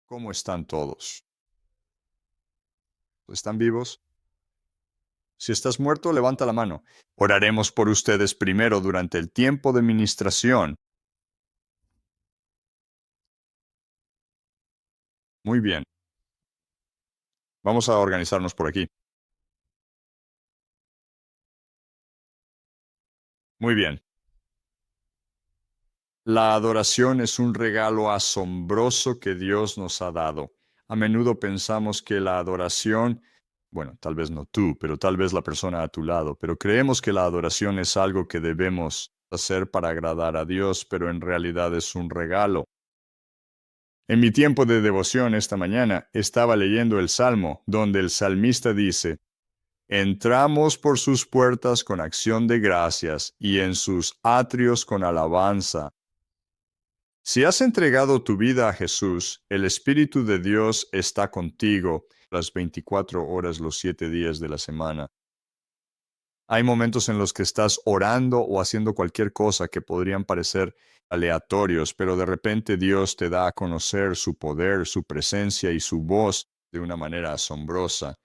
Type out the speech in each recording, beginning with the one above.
¿Cómo están todos? ¿Están vivos? Si estás muerto, levanta la mano. Oraremos por ustedes primero durante el tiempo de ministración. Muy bien. Vamos a organizarnos por aquí. Muy bien. La adoración es un regalo asombroso que Dios nos ha dado. A menudo pensamos que la adoración, bueno, tal vez no tú, pero tal vez la persona a tu lado, pero creemos que la adoración es algo que debemos hacer para agradar a Dios, pero en realidad es un regalo. En mi tiempo de devoción esta mañana estaba leyendo el Salmo, donde el salmista dice, entramos por sus puertas con acción de gracias y en sus atrios con alabanza. Si has entregado tu vida a Jesús, el Espíritu de Dios está contigo las 24 horas, los 7 días de la semana. Hay momentos en los que estás orando o haciendo cualquier cosa que podrían parecer aleatorios, pero de repente Dios te da a conocer su poder, su presencia y su voz de una manera asombrosa.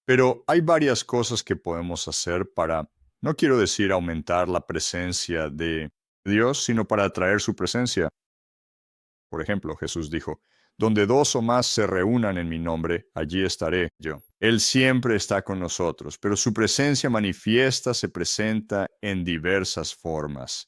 Pero hay varias cosas que podemos hacer para, no quiero decir aumentar la presencia de Dios, sino para atraer su presencia. Por ejemplo, Jesús dijo, donde dos o más se reúnan en mi nombre, allí estaré yo. Él siempre está con nosotros, pero su presencia manifiesta se presenta en diversas formas.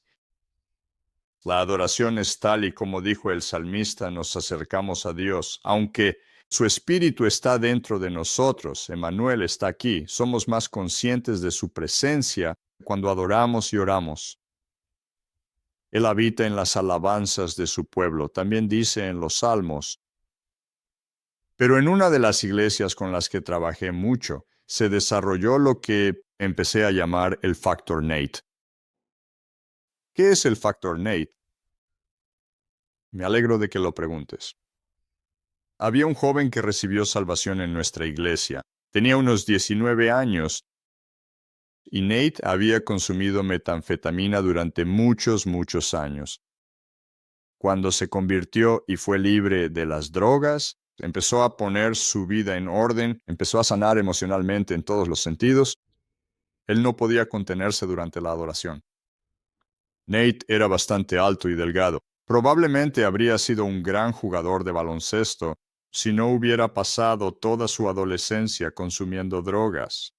La adoración es tal y como dijo el salmista, nos acercamos a Dios, aunque su espíritu está dentro de nosotros, Emmanuel está aquí, somos más conscientes de su presencia cuando adoramos y oramos. Él habita en las alabanzas de su pueblo, también dice en los salmos. Pero en una de las iglesias con las que trabajé mucho, se desarrolló lo que empecé a llamar el Factor Nate. ¿Qué es el Factor Nate? Me alegro de que lo preguntes. Había un joven que recibió salvación en nuestra iglesia. Tenía unos 19 años y Nate había consumido metanfetamina durante muchos años. Cuando se convirtió y fue libre de las drogas, empezó a poner su vida en orden, empezó a sanar emocionalmente en todos los sentidos. Él no podía contenerse durante la adoración. Nate era bastante alto y delgado. Probablemente habría sido un gran jugador de baloncesto si no hubiera pasado toda su adolescencia consumiendo drogas.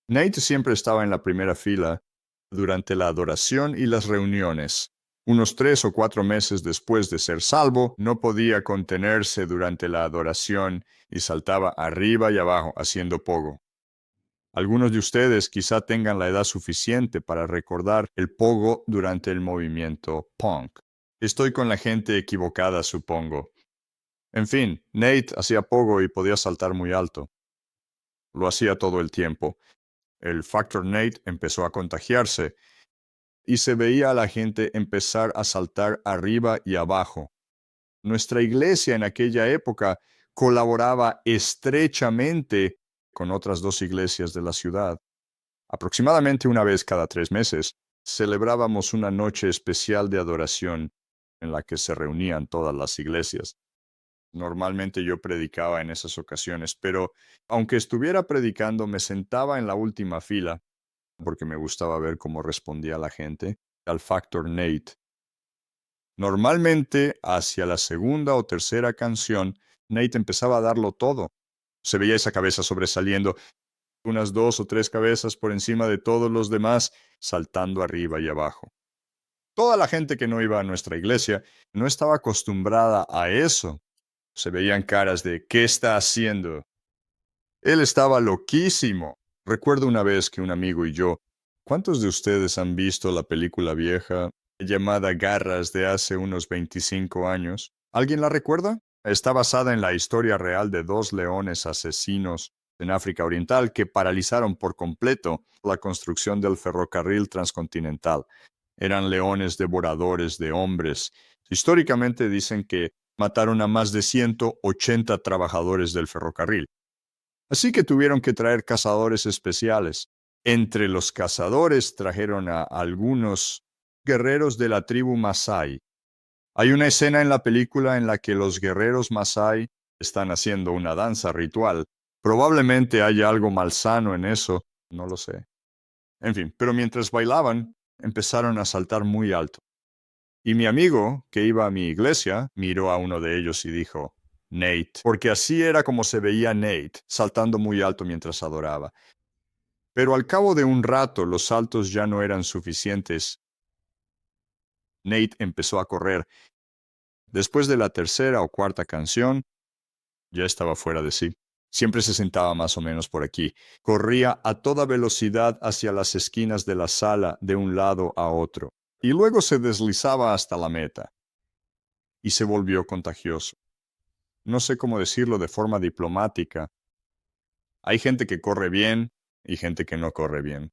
Nate siempre estaba en la primera fila durante la adoración y las reuniones. Unos 3 o 4 meses después de ser salvo, no podía contenerse durante la adoración y saltaba arriba y abajo haciendo pogo. Algunos de ustedes quizá tengan la edad suficiente para recordar el pogo durante el movimiento punk. Estoy con la gente equivocada, supongo. En fin, Nate hacía pogo y podía saltar muy alto. Lo hacía todo el tiempo. El Factor Nate empezó a contagiarse y se veía a la gente empezar a saltar arriba y abajo. Nuestra iglesia en aquella época colaboraba estrechamente con otras 2 iglesias de la ciudad. Aproximadamente una vez cada 3 meses, celebrábamos una noche especial de adoración en la que se reunían todas las iglesias. Normalmente yo predicaba en esas ocasiones, pero aunque estuviera predicando, me sentaba en la última fila porque me gustaba ver cómo respondía la gente al Factor Nate. Normalmente, hacia la segunda o tercera canción, Nate empezaba a darlo todo. Se veía esa cabeza sobresaliendo, unas 2 o 3 cabezas por encima de todos los demás, saltando arriba y abajo. Toda la gente que no iba a nuestra iglesia no estaba acostumbrada a eso. Se veían caras de ¿qué está haciendo? Él estaba loquísimo. Recuerdo una vez que un amigo y yo, ¿cuántos de ustedes han visto la película vieja llamada Garras de hace unos 25 años? ¿Alguien la recuerda? Está basada en la historia real de 2 leones asesinos en África Oriental que paralizaron por completo la construcción del ferrocarril transcontinental. Eran leones devoradores de hombres. Históricamente dicen que mataron a más de 180 trabajadores del ferrocarril. Así que tuvieron que traer cazadores especiales. Entre los cazadores trajeron a algunos guerreros de la tribu Masái. Hay una escena en la película en la que los guerreros Masái están haciendo una danza ritual. Probablemente haya algo malsano en eso, no lo sé. En fin, pero mientras bailaban, empezaron a saltar muy alto. Y mi amigo, que iba a mi iglesia, miró a uno de ellos y dijo, Nate, porque así era como se veía Nate, saltando muy alto mientras adoraba. Pero al cabo de un rato los saltos ya no eran suficientes. Nate empezó a correr. Después de la tercera o cuarta canción, ya estaba fuera de sí. Siempre se sentaba más o menos por aquí. Corría a toda velocidad hacia las esquinas de la sala de un lado a otro, y luego se deslizaba hasta la meta. Y se volvió contagioso. No sé cómo decirlo de forma diplomática. Hay gente que corre bien y gente que no corre bien.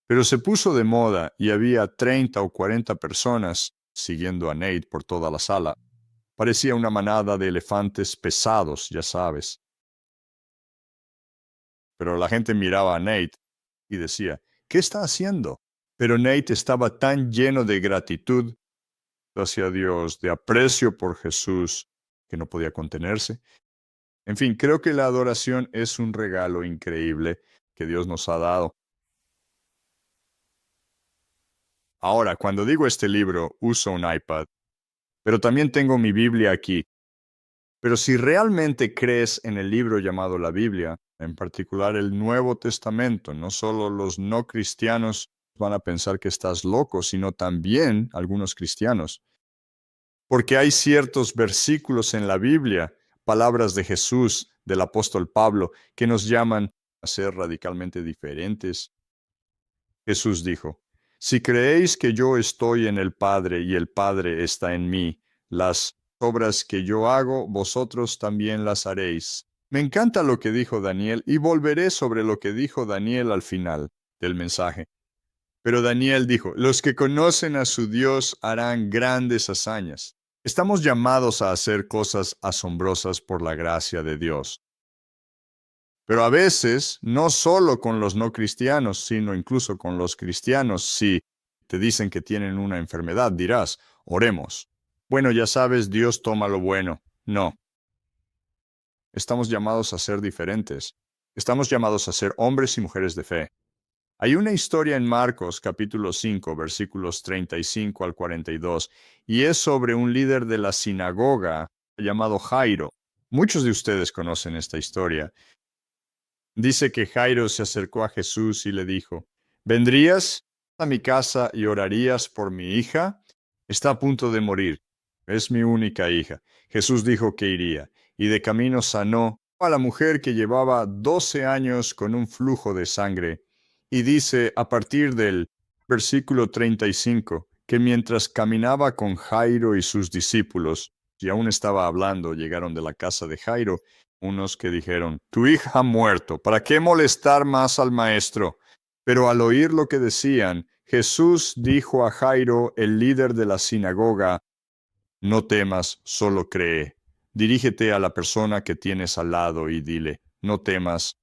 Pero se puso de moda y había 30 o 40 personas siguiendo a Nate por toda la sala. Parecía una manada de elefantes pesados, ya sabes. Pero la gente miraba a Nate y decía, ¿qué está haciendo? Pero Nate estaba tan lleno de gratitud hacia Dios, de aprecio por Jesús, que no podía contenerse. En fin, creo que la adoración es un regalo increíble que Dios nos ha dado. Ahora, cuando digo este libro, uso un iPad, pero también tengo mi Biblia aquí. Pero si realmente crees en el libro llamado la Biblia, en particular el Nuevo Testamento, no solo los no cristianos van a pensar que estás loco, sino también algunos cristianos. Porque hay ciertos versículos en la Biblia, palabras de Jesús, del apóstol Pablo, que nos llaman a ser radicalmente diferentes. Jesús dijo, si creéis que yo estoy en el Padre y el Padre está en mí, las obras que yo hago, vosotros también las haréis. Me encanta lo que dijo Daniel y volveré sobre lo que dijo Daniel al final del mensaje. Pero Daniel dijo, los que conocen a su Dios harán grandes hazañas. Estamos llamados a hacer cosas asombrosas por la gracia de Dios. Pero a veces, no solo con los no cristianos, sino incluso con los cristianos, si te dicen que tienen una enfermedad, dirás, oremos. Bueno, ya sabes, Dios toma lo bueno. No. Estamos llamados a ser diferentes. Estamos llamados a ser hombres y mujeres de fe. Hay una historia en Marcos capítulo 5, versículos 35 al 42, y es sobre un líder de la sinagoga llamado Jairo. Muchos de ustedes conocen esta historia. Dice que Jairo se acercó a Jesús y le dijo, ¿vendrías a mi casa y orarías por mi hija? Está a punto de morir. Es mi única hija. Jesús dijo que iría, y de camino sanó a la mujer que llevaba 12 años con un flujo de sangre. Y dice a partir del versículo 35, que mientras caminaba con Jairo y sus discípulos, y aún estaba hablando, llegaron de la casa de Jairo, unos que dijeron, tu hija ha muerto, ¿para qué molestar más al maestro? Pero al oír lo que decían, Jesús dijo a Jairo, el líder de la sinagoga, no temas, solo cree. Dirígete a la persona que tienes al lado y dile, no temas,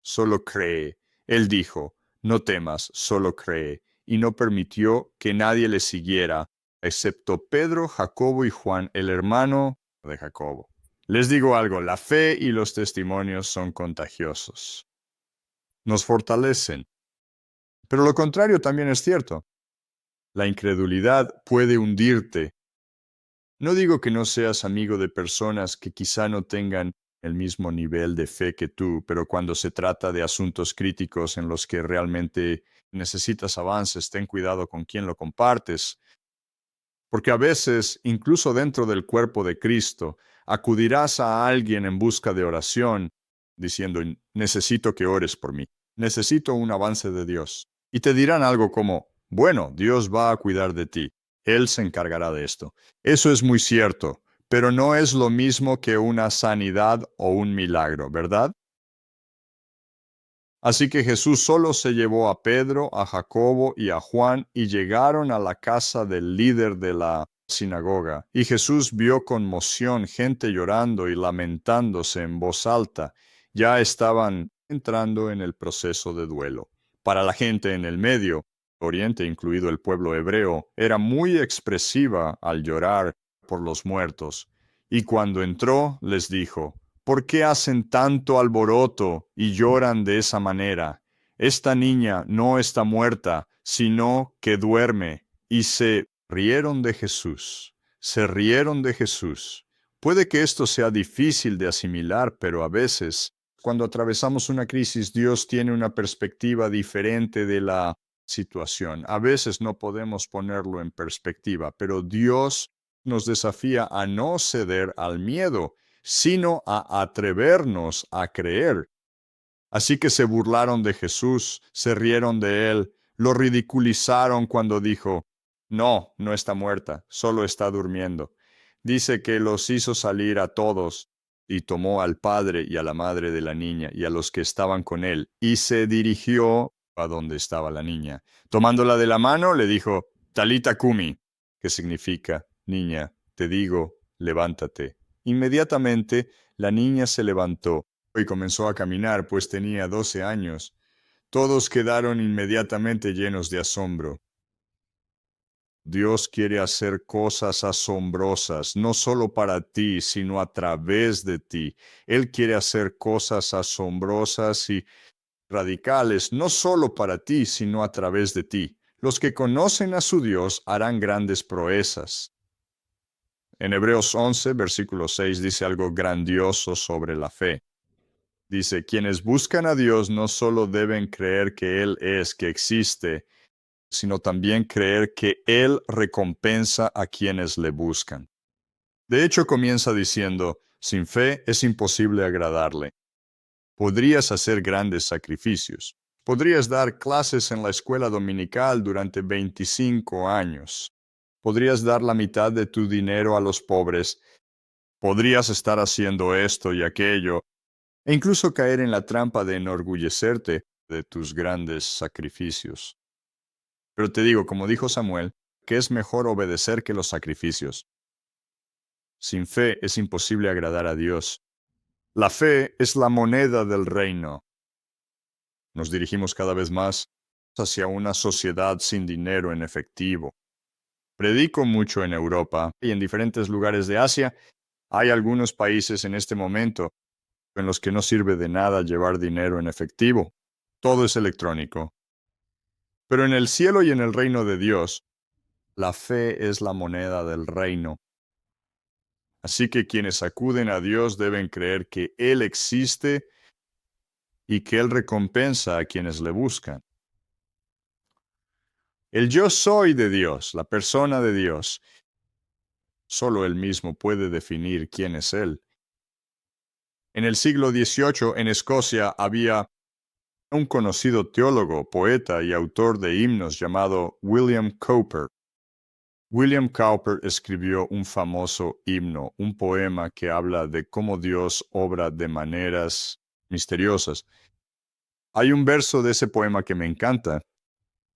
solo cree. Él dijo, no temas, solo cree, y no permitió que nadie le siguiera, excepto Pedro, Jacobo y Juan, el hermano de Jacobo. Les digo algo, la fe y los testimonios son contagiosos. Nos fortalecen. Pero lo contrario también es cierto. La incredulidad puede hundirte. No digo que no seas amigo de personas que quizá no tengan el mismo nivel de fe que tú, pero cuando se trata de asuntos críticos en los que realmente necesitas avances, ten cuidado con quién lo compartes. Porque a veces, incluso dentro del cuerpo de Cristo, acudirás a alguien en busca de oración, diciendo, necesito que ores por mí, necesito un avance de Dios. Y te dirán algo como, bueno, Dios va a cuidar de ti, Él se encargará de esto. Eso es muy cierto, pero no es lo mismo que una sanidad o un milagro, ¿verdad? Así que Jesús solo se llevó a Pedro, a Jacobo y a Juan y llegaron a la casa del líder de la sinagoga. Y Jesús vio conmoción, gente llorando y lamentándose en voz alta. Ya estaban entrando en el proceso de duelo. Para la gente en el medio, Oriente, incluido el pueblo hebreo, era muy expresiva al llorar por los muertos. Y cuando entró, les dijo, ¿por qué hacen tanto alboroto y lloran de esa manera? Esta niña no está muerta, sino que duerme. Y se rieron de Jesús. Se rieron de Jesús. Puede que esto sea difícil de asimilar, pero a veces, cuando atravesamos una crisis, Dios tiene una perspectiva diferente de la situación. A veces no podemos ponerlo en perspectiva, pero Dios nos desafía a no ceder al miedo, sino a atrevernos a creer. Así que se burlaron de Jesús, se rieron de él, lo ridiculizaron cuando dijo, no, no está muerta, solo está durmiendo. Dice que los hizo salir a todos y tomó al padre y a la madre de la niña y a los que estaban con él y se dirigió a donde estaba la niña. Tomándola de la mano, le dijo, Talita Kumi, que significa, niña, te digo, levántate. Inmediatamente la niña se levantó y comenzó a caminar, pues tenía 12 años. Todos quedaron inmediatamente llenos de asombro. Dios quiere hacer cosas asombrosas, no solo para ti, sino a través de ti. Él quiere hacer cosas asombrosas y radicales, no solo para ti, sino a través de ti. Los que conocen a su Dios harán grandes proezas. En Hebreos 11, versículo 6 dice algo grandioso sobre la fe. Dice, quienes buscan a Dios no solo deben creer que Él es, que existe, sino también creer que Él recompensa a quienes le buscan. De hecho, comienza diciendo, sin fe es imposible agradarle. Podrías hacer grandes sacrificios. Podrías dar clases en la escuela dominical durante 25 años. Podrías dar la mitad de tu dinero a los pobres. Podrías estar haciendo esto y aquello, e incluso caer en la trampa de enorgullecerte de tus grandes sacrificios. Pero te digo, como dijo Samuel, que es mejor obedecer que los sacrificios. Sin fe es imposible agradar a Dios. La fe es la moneda del reino. Nos dirigimos cada vez más hacia una sociedad sin dinero en efectivo. Predico mucho en Europa y en diferentes lugares de Asia. Hay algunos países en este momento en los que no sirve de nada llevar dinero en efectivo. Todo es electrónico. Pero en el cielo y en el reino de Dios, la fe es la moneda del reino. Así que quienes acuden a Dios deben creer que Él existe y que Él recompensa a quienes le buscan. El yo soy de Dios, la persona de Dios, solo Él mismo puede definir quién es Él. En el siglo XVIII, en Escocia, había un conocido teólogo, poeta y autor de himnos llamado William Cowper. William Cowper escribió un famoso himno, un poema que habla de cómo Dios obra de maneras misteriosas. Hay un verso de ese poema que me encanta.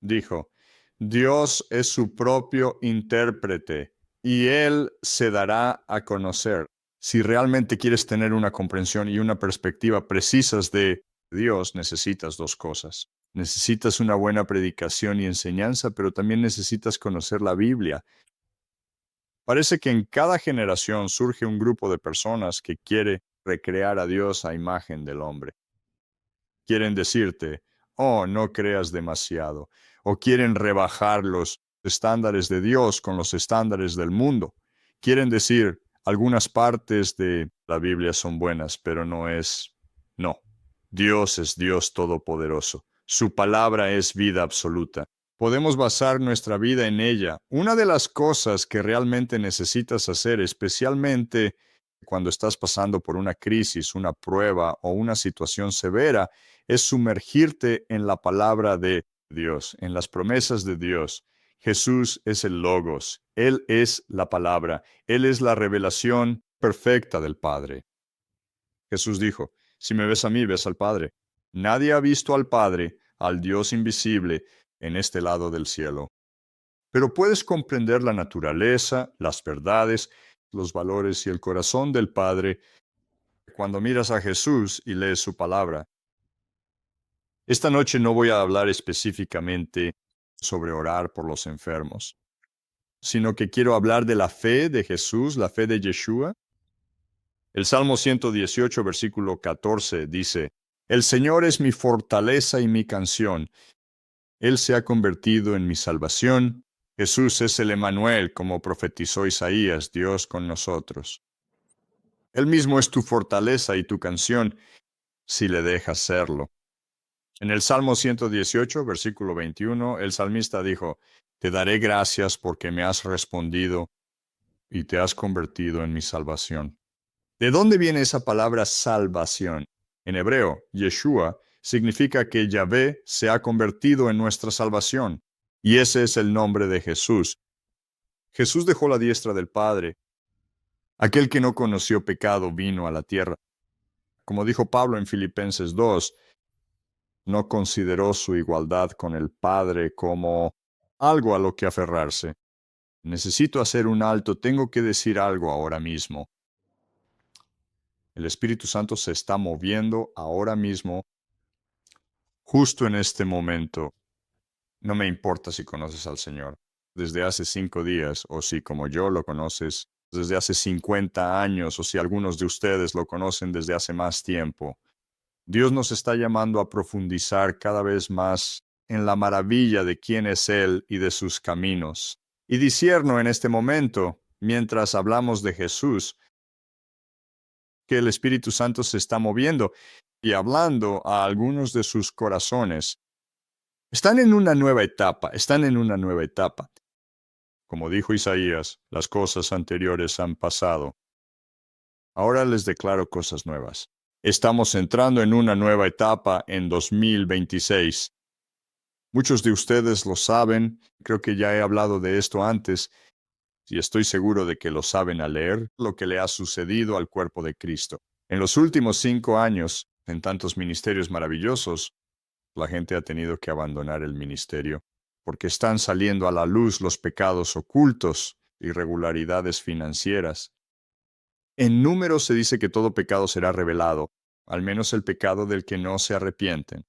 Dijo, Dios es su propio intérprete y Él se dará a conocer. Si realmente quieres tener una comprensión y una perspectiva precisas de Dios, necesitas dos cosas. Necesitas una buena predicación y enseñanza, pero también necesitas conocer la Biblia. Parece que en cada generación surge un grupo de personas que quiere recrear a Dios a imagen del hombre. Quieren decirte, oh, no creas demasiado, o quieren rebajar los estándares de Dios con los estándares del mundo. Quieren decir, algunas partes de la Biblia son buenas, pero no es. No, Dios es Dios todopoderoso. Su palabra es vida absoluta. Podemos basar nuestra vida en ella. Una de las cosas que realmente necesitas hacer, especialmente cuando estás pasando por una crisis, una prueba o una situación severa, es sumergirte en la palabra de Dios, en las promesas de Dios. Jesús es el Logos, Él es la palabra, Él es la revelación perfecta del Padre. Jesús dijo, si me ves a mí, ves al Padre. Nadie ha visto al Padre, al Dios invisible, en este lado del cielo. Pero puedes comprender la naturaleza, las verdades, los valores y el corazón del Padre cuando miras a Jesús y lees su palabra. Esta noche no voy a hablar específicamente sobre orar por los enfermos, sino que quiero hablar de la fe de Jesús, la fe de Yeshua. El Salmo 118, versículo 14 dice, El Señor es mi fortaleza y mi canción. Él se ha convertido en mi salvación. Jesús es el Emanuel, como profetizó Isaías, Dios con nosotros. Él mismo es tu fortaleza y tu canción, si le dejas serlo. En el Salmo 118, versículo 21, el salmista dijo, Te daré gracias porque me has respondido y te has convertido en mi salvación. ¿De dónde viene esa palabra salvación? En hebreo, Yeshua significa que Yahvé se ha convertido en nuestra salvación, y ese es el nombre de Jesús. Jesús dejó la diestra del Padre. Aquel que no conoció pecado vino a la tierra. Como dijo Pablo en Filipenses 2, no consideró su igualdad con el Padre como algo a lo que aferrarse. Necesito hacer un alto, tengo que decir algo ahora mismo. El Espíritu Santo se está moviendo ahora mismo, justo en este momento. No me importa si conoces al Señor desde hace 5 días, o si como yo lo conoces desde hace 50 años, o si algunos de ustedes lo conocen desde hace más tiempo. Dios nos está llamando a profundizar cada vez más en la maravilla de quién es Él y de sus caminos. Y discierno en este momento, mientras hablamos de Jesús, que el Espíritu Santo se está moviendo y hablando a algunos de sus corazones. Están en una nueva etapa, están en una nueva etapa. Como dijo Isaías, las cosas anteriores han pasado. Ahora les declaro cosas nuevas. Estamos entrando en una nueva etapa en 2026. Muchos de ustedes lo saben, creo que ya he hablado de esto antes, y estoy seguro de que lo saben al leer lo que le ha sucedido al cuerpo de Cristo. En los últimos 5 años, en tantos ministerios maravillosos, la gente ha tenido que abandonar el ministerio, porque están saliendo a la luz los pecados ocultos, irregularidades financieras. En Números se dice que todo pecado será revelado, al menos el pecado del que no se arrepienten.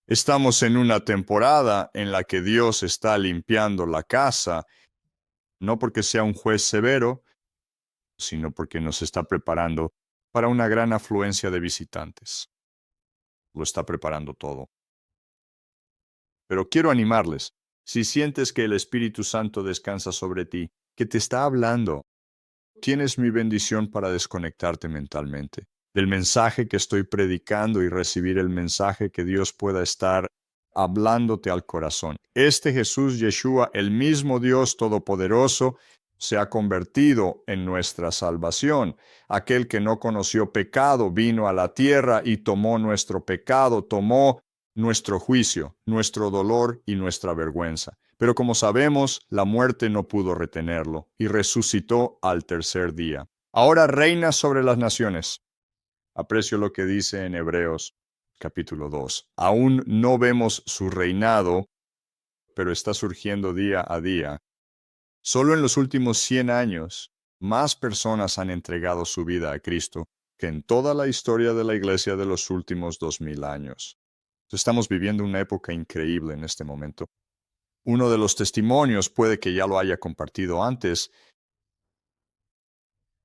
Estamos en una temporada en la que Dios está limpiando la casa, no porque sea un juez severo, sino porque nos está preparando para una gran afluencia de visitantes. Lo está preparando todo. Pero quiero animarles, si sientes que el Espíritu Santo descansa sobre ti, que te está hablando, tienes mi bendición para desconectarte mentalmente del mensaje que estoy predicando y recibir el mensaje que Dios pueda estar hablándote al corazón. Este Jesús Yeshua, el mismo Dios Todopoderoso, se ha convertido en nuestra salvación. Aquel que no conoció pecado vino a la tierra y tomó nuestro pecado, tomó nuestro juicio, nuestro dolor y nuestra vergüenza. Pero como sabemos, la muerte no pudo retenerlo y resucitó al tercer día. Ahora reina sobre las naciones. Aprecio lo que dice en Hebreos capítulo 2. Aún no vemos su reinado, pero está surgiendo día a día. Solo en los últimos 100 años, más personas han entregado su vida a Cristo que en toda la historia de la Iglesia de los últimos 2000 años. Estamos viviendo una época increíble en este momento. Uno de los testimonios puede que ya lo haya compartido antes.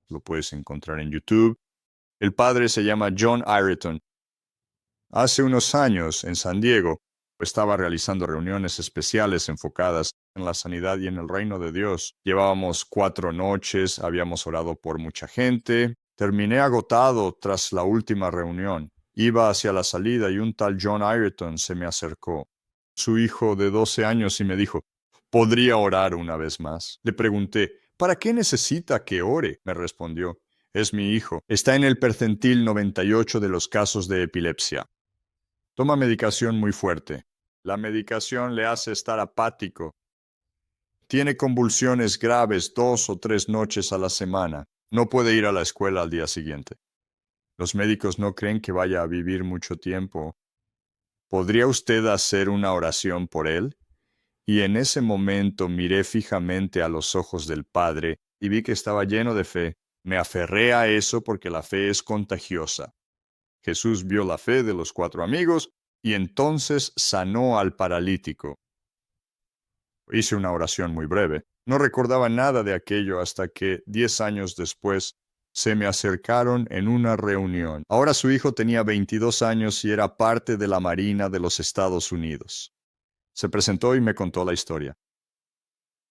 Lo puedes encontrar en YouTube. El padre se llama John Ireton. Hace unos años, en San Diego, estaba realizando reuniones especiales enfocadas en la sanidad y en el reino de Dios. Llevábamos 4 noches, habíamos orado por mucha gente. Terminé agotado tras la última reunión. Iba hacia la salida y un tal John Ireton se me acercó. Su hijo de 12 años y me dijo, ¿podría orar una vez más? Le pregunté, ¿para qué necesita que ore? Me respondió. Es mi hijo. Está en el percentil 98 de los casos de epilepsia. Toma medicación muy fuerte. La medicación le hace estar apático. Tiene convulsiones graves 2 o 3 noches a la semana. No puede ir a la escuela al día siguiente. Los médicos no creen que vaya a vivir mucho tiempo. ¿Podría usted hacer una oración por él? Y en ese momento miré fijamente a los ojos del Padre y vi que estaba lleno de fe. Me aferré a eso porque la fe es contagiosa. Jesús vio la fe de los 4 amigos y entonces sanó al paralítico. Hice una oración muy breve. No recordaba nada de aquello hasta que, 10 años después, se me acercaron en una reunión. Ahora su hijo tenía 22 años y era parte de la Marina de los Estados Unidos. Se presentó y me contó la historia.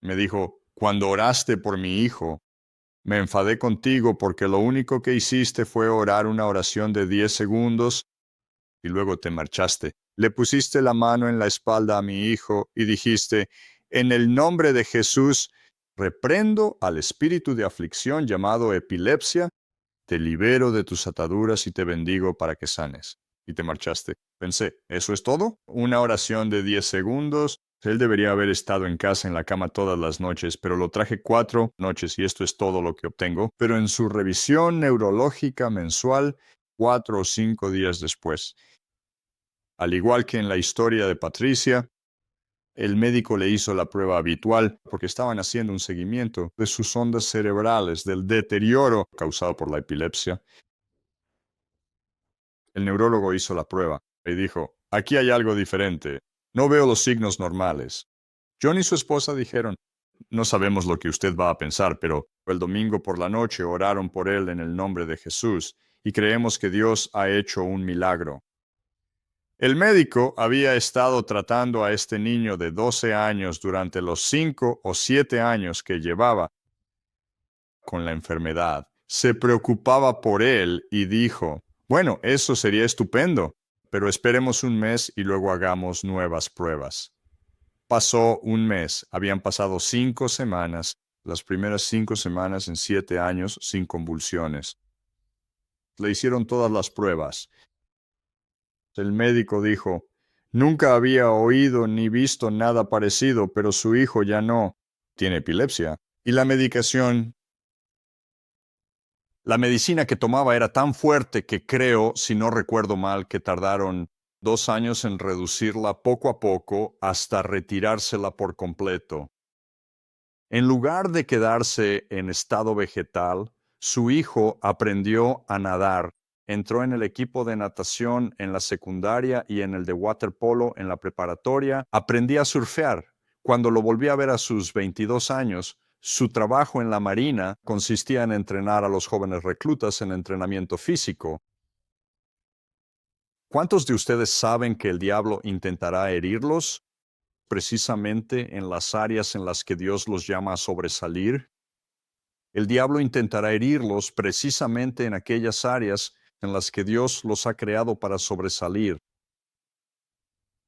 Me dijo, cuando oraste por mi hijo, me enfadé contigo porque lo único que hiciste fue orar una oración de 10 segundos y luego te marchaste. Le pusiste la mano en la espalda a mi hijo y dijiste, en el nombre de Jesús, reprendo al espíritu de aflicción llamado epilepsia, te libero de tus ataduras y te bendigo para que sanes. Y te marchaste. Pensé, ¿eso es todo? Una oración de 10 segundos. Él debería haber estado en casa en la cama todas las noches, pero lo traje 4 noches y esto es todo lo que obtengo. Pero en su revisión neurológica mensual, 4 o 5 días después, al igual que en la historia de Patricia, el médico le hizo la prueba habitual porque estaban haciendo un seguimiento de sus ondas cerebrales, del deterioro causado por la epilepsia. El neurólogo hizo la prueba y dijo, aquí hay algo diferente. No veo los signos normales. John y su esposa dijeron, no sabemos lo que usted va a pensar, pero el domingo por la noche oraron por él en el nombre de Jesús y creemos que Dios ha hecho un milagro. El médico había estado tratando a este niño de 12 años durante los 5 o 7 años que llevaba con la enfermedad. Se preocupaba por él y dijo, bueno, eso sería estupendo, pero esperemos un mes y luego hagamos nuevas pruebas. Pasó un mes, habían pasado 5 semanas, las primeras 5 semanas en 7 años sin convulsiones. Le hicieron todas las pruebas. El médico dijo, nunca había oído ni visto nada parecido, pero su hijo ya no tiene epilepsia. Y la medicina que tomaba era tan fuerte que creo, si no recuerdo mal, que tardaron 2 años en reducirla poco a poco hasta retirársela por completo. En lugar de quedarse en estado vegetal, su hijo aprendió a nadar. Entró en el equipo de natación en la secundaria y en el de waterpolo en la preparatoria. Aprendí a surfear. Cuando lo volví a ver a sus 22 años, su trabajo en la Marina consistía en entrenar a los jóvenes reclutas en entrenamiento físico. ¿Cuántos de ustedes saben que el diablo intentará herirlos precisamente en las áreas en las que Dios los llama a sobresalir? El diablo intentará herirlos precisamente en aquellas áreas en las que Dios los ha creado para sobresalir.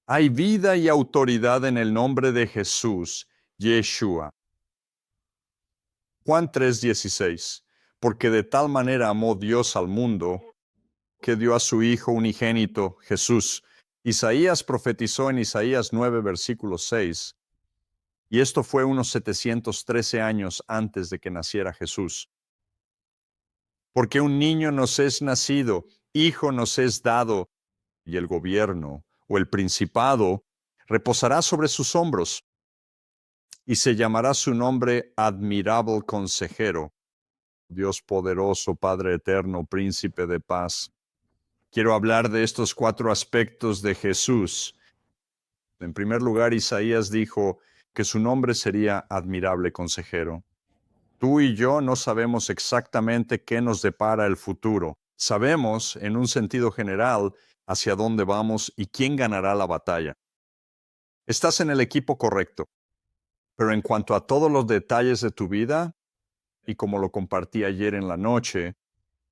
Hay vida y autoridad en el nombre de Jesús, Yeshua. Juan 3:16. Porque de tal manera amó Dios al mundo, que dio a su Hijo unigénito, Jesús. Isaías profetizó en Isaías 9, versículo 6. Y esto fue unos 713 años antes de que naciera Jesús. Porque un niño nos es nacido, hijo nos es dado, y el gobierno o el principado reposará sobre sus hombros, y se llamará su nombre Admirable Consejero, Dios poderoso, Padre eterno, Príncipe de paz. Quiero hablar de estos 4 aspectos de Jesús. En primer lugar, Isaías dijo que su nombre sería Admirable Consejero. Tú y yo no sabemos exactamente qué nos depara el futuro. Sabemos, en un sentido general, hacia dónde vamos y quién ganará la batalla. Estás en el equipo correcto, pero en cuanto a todos los detalles de tu vida, y como lo compartí ayer en la noche,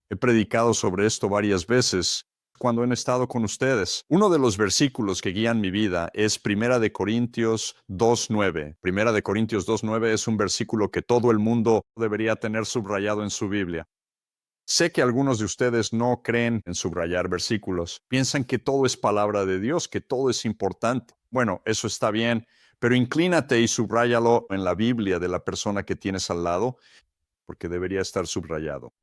he predicado sobre esto varias veces cuando he estado con ustedes. Uno de los versículos que guían mi vida es Primera de Corintios 2:9. Primera de Corintios 2:9 es un versículo que todo el mundo debería tener subrayado en su Biblia. Sé que algunos de ustedes no creen en subrayar versículos. Piensan que todo es palabra de Dios, que todo es importante. Bueno, eso está bien, pero inclínate y subráyalo en la Biblia de la persona que tienes al lado, porque debería estar subrayado.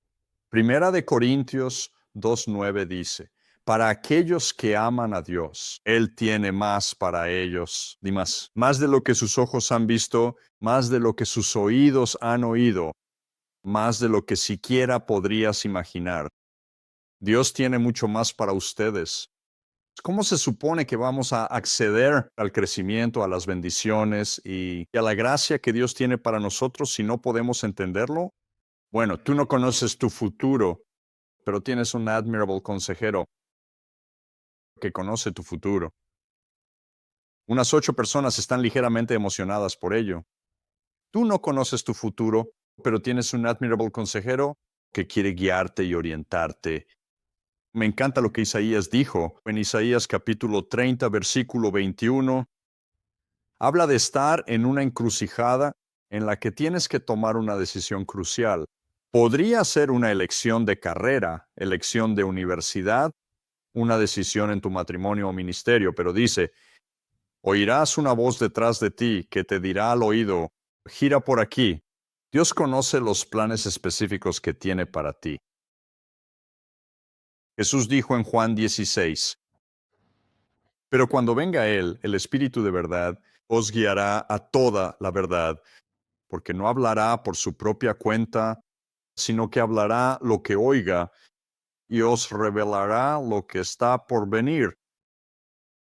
Primera de Corintios 2:9 dice, para aquellos que aman a Dios, Él tiene más para ellos, ni más de lo que sus ojos han visto, más de lo que sus oídos han oído, más de lo que siquiera podrías imaginar. Dios tiene mucho más para ustedes. ¿Cómo se supone que vamos a acceder al crecimiento, a las bendiciones y a la gracia que Dios tiene para nosotros si no podemos entenderlo? Bueno, tú no conoces tu futuro, pero tienes un admirable consejero que conoce tu futuro. Unas 8 personas están ligeramente emocionadas por ello. Tú no conoces tu futuro, pero tienes un admirable consejero que quiere guiarte y orientarte. Me encanta lo que Isaías dijo en Isaías capítulo 30, versículo 21. Habla de estar en una encrucijada en la que tienes que tomar una decisión crucial. Podría ser una elección de carrera, elección de universidad, una decisión en tu matrimonio o ministerio, pero dice, oirás una voz detrás de ti que te dirá al oído, gira por aquí. Dios conoce los planes específicos que tiene para ti. Jesús dijo en Juan 16, pero cuando venga Él, el Espíritu de verdad, os guiará a toda la verdad, porque no hablará por su propia cuenta, sino que hablará lo que oiga y os revelará lo que está por venir.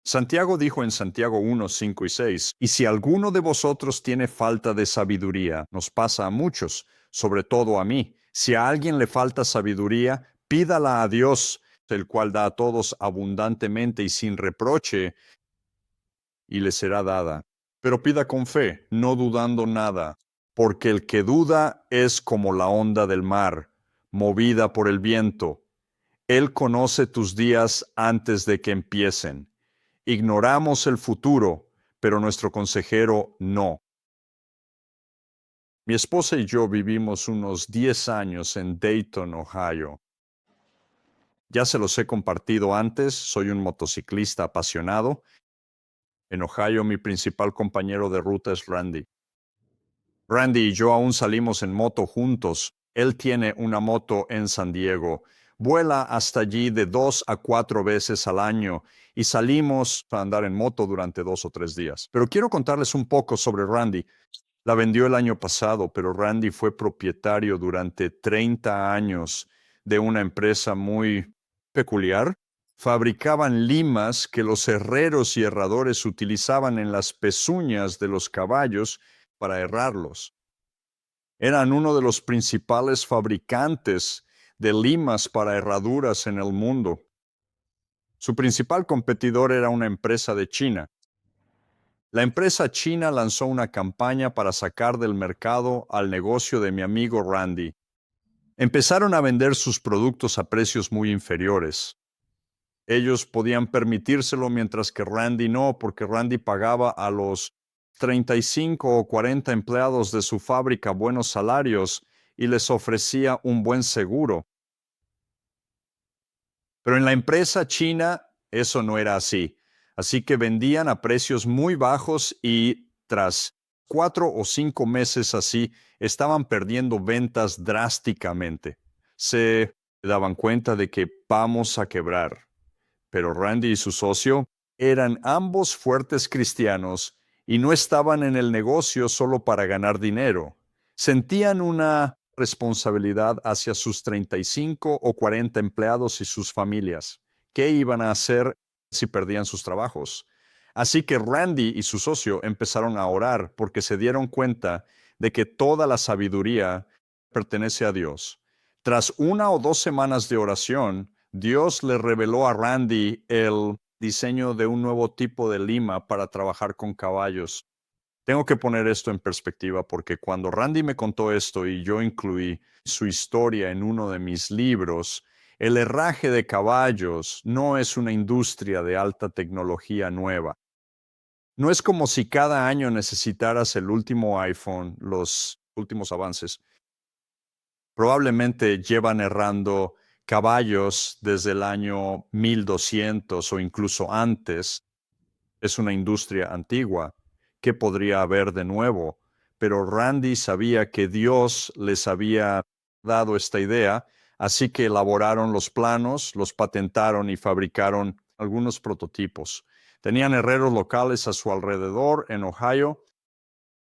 Santiago dijo en Santiago 1, 5 y 6, y si alguno de vosotros tiene falta de sabiduría, nos pasa a muchos, sobre todo a mí. Si a alguien le falta sabiduría, pídala a Dios, el cual da a todos abundantemente y sin reproche, y le será dada. Pero pida con fe, no dudando nada, porque el que duda es como la onda del mar, movida por el viento. Él conoce tus días antes de que empiecen. Ignoramos el futuro, pero nuestro consejero no. Mi esposa y yo vivimos unos 10 años en Dayton, Ohio. Ya se los he compartido antes, soy un motociclista apasionado. En Ohio, mi principal compañero de ruta es Randy. Randy y yo aún salimos en moto juntos. Él tiene una moto en San Diego. Vuela hasta allí de 2 a 4 veces al año y salimos a andar en moto durante 2 o 3 días. Pero quiero contarles un poco sobre Randy. La vendió el año pasado, pero Randy fue propietario durante 30 años de una empresa muy peculiar. Fabricaban limas que los herreros y herradores utilizaban en las pezuñas de los caballos para herrarlos. Eran uno de los principales fabricantes de limas para herraduras en el mundo. Su principal competidor era una empresa de China. La empresa china lanzó una campaña para sacar del mercado al negocio de mi amigo Randy. Empezaron a vender sus productos a precios muy inferiores. Ellos podían permitírselo mientras que Randy no, porque Randy pagaba a los 35 o 40 empleados de su fábrica buenos salarios y les ofrecía un buen seguro. Pero en la empresa china eso no era así. Así que vendían a precios muy bajos y tras 4 o 5 meses así, estaban perdiendo ventas drásticamente. Se daban cuenta de que vamos a quebrar. Pero Randy y su socio eran ambos fuertes cristianos y no estaban en el negocio solo para ganar dinero. Sentían una responsabilidad hacia sus 35 o 40 empleados y sus familias. ¿Qué iban a hacer si perdían sus trabajos? Así que Randy y su socio empezaron a orar porque se dieron cuenta de que toda la sabiduría pertenece a Dios. Tras 1 o 2 semanas de oración, Dios le reveló a Randy el diseño de un nuevo tipo de lima para trabajar con caballos. Tengo que poner esto en perspectiva porque cuando Randy me contó esto y yo incluí su historia en uno de mis libros, el herraje de caballos no es una industria de alta tecnología nueva. No es como si cada año necesitaras el último iPhone, los últimos avances. Probablemente llevan herrando caballos desde el año 1200 o incluso antes. Es una industria antigua. ¿Qué podría haber de nuevo? Pero Randy sabía que Dios les había dado esta idea, así que elaboraron los planos, los patentaron y fabricaron algunos prototipos. Tenían herreros locales a su alrededor en Ohio,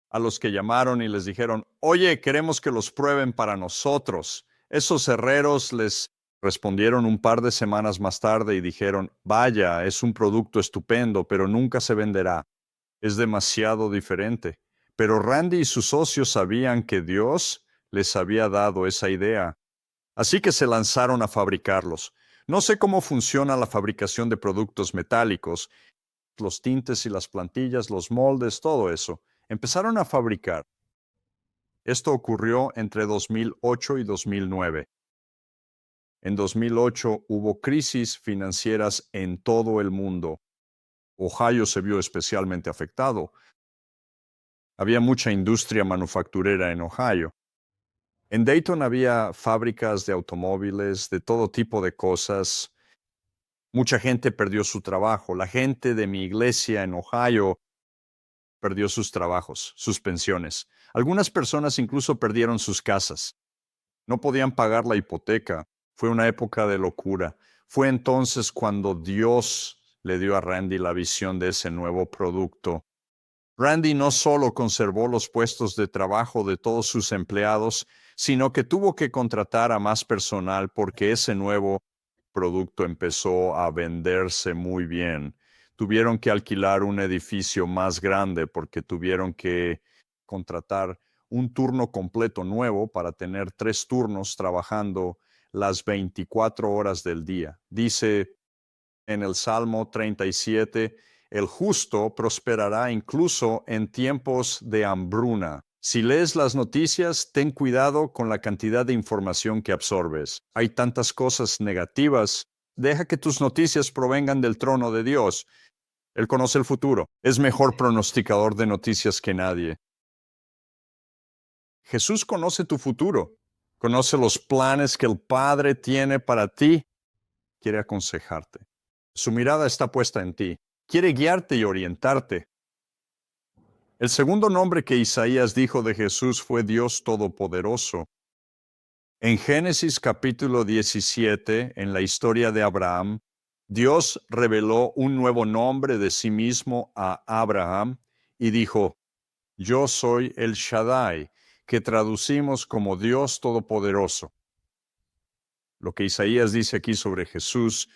a los que llamaron y les dijeron, oye, queremos que los prueben para nosotros. Esos herreros les Respondieron un par de semanas más tarde y dijeron, vaya, es un producto estupendo, pero nunca se venderá. Es demasiado diferente. Pero Randy y sus socios sabían que Dios les había dado esa idea. Así que se lanzaron a fabricarlos. No sé cómo funciona la fabricación de productos metálicos, los tintes y las plantillas, los moldes, todo eso. Empezaron a fabricar. Esto ocurrió entre 2008 y 2009. En 2008 hubo crisis financieras en todo el mundo. Ohio se vio especialmente afectado. Había mucha industria manufacturera en Ohio. En Dayton había fábricas de automóviles, de todo tipo de cosas. Mucha gente perdió su trabajo. La gente de mi iglesia en Ohio perdió sus trabajos, sus pensiones. Algunas personas incluso perdieron sus casas. No podían pagar la hipoteca. Fue una época de locura. Fue entonces cuando Dios le dio a Randy la visión de ese nuevo producto. Randy no solo conservó los puestos de trabajo de todos sus empleados, sino que tuvo que contratar a más personal porque ese nuevo producto empezó a venderse muy bien. Tuvieron que alquilar un edificio más grande porque tuvieron que contratar un turno completo nuevo para tener 3 turnos trabajando las 24 horas del día. Dice en el Salmo 37, el justo prosperará incluso en tiempos de hambruna. Si lees las noticias, ten cuidado con la cantidad de información que absorbes. Hay tantas cosas negativas. Deja que tus noticias provengan del trono de Dios. Él conoce el futuro. Es mejor pronosticador de noticias que nadie. Jesús conoce tu futuro. Conoce los planes que el Padre tiene para ti. Quiere aconsejarte. Su mirada está puesta en ti. Quiere guiarte y orientarte. El segundo nombre que Isaías dijo de Jesús fue Dios Todopoderoso. En Génesis capítulo 17, en la historia de Abraham, Dios reveló un nuevo nombre de sí mismo a Abraham y dijo, Yo soy el Shaddai, que traducimos como Dios Todopoderoso. Lo que Isaías dice aquí sobre Jesús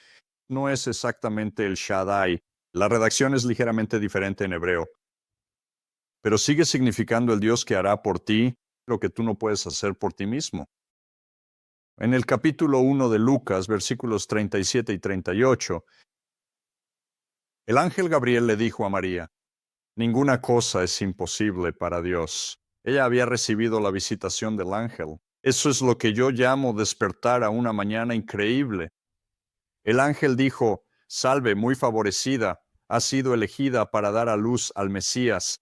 no es exactamente el Shaddai. La redacción es ligeramente diferente en hebreo, pero sigue significando el Dios que hará por ti lo que tú no puedes hacer por ti mismo. En el capítulo 1 de Lucas, versículos 37 y 38, el ángel Gabriel le dijo a María, ninguna cosa es imposible para Dios. Ella había recibido la visitación del ángel. Eso es lo que yo llamo despertar a una mañana increíble. El ángel dijo, salve, muy favorecida, has sido elegida para dar a luz al Mesías.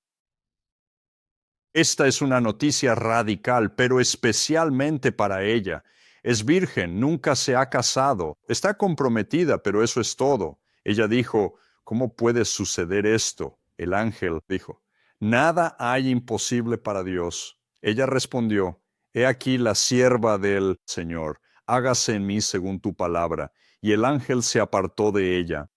Esta es una noticia radical, pero especialmente para ella. Es virgen, nunca se ha casado, está comprometida, pero eso es todo. Ella dijo, ¿cómo puede suceder esto? El ángel dijo, nada hay imposible para Dios. Ella respondió, he aquí la sierva del Señor, hágase en mí según tu palabra. Y el ángel se apartó de ella.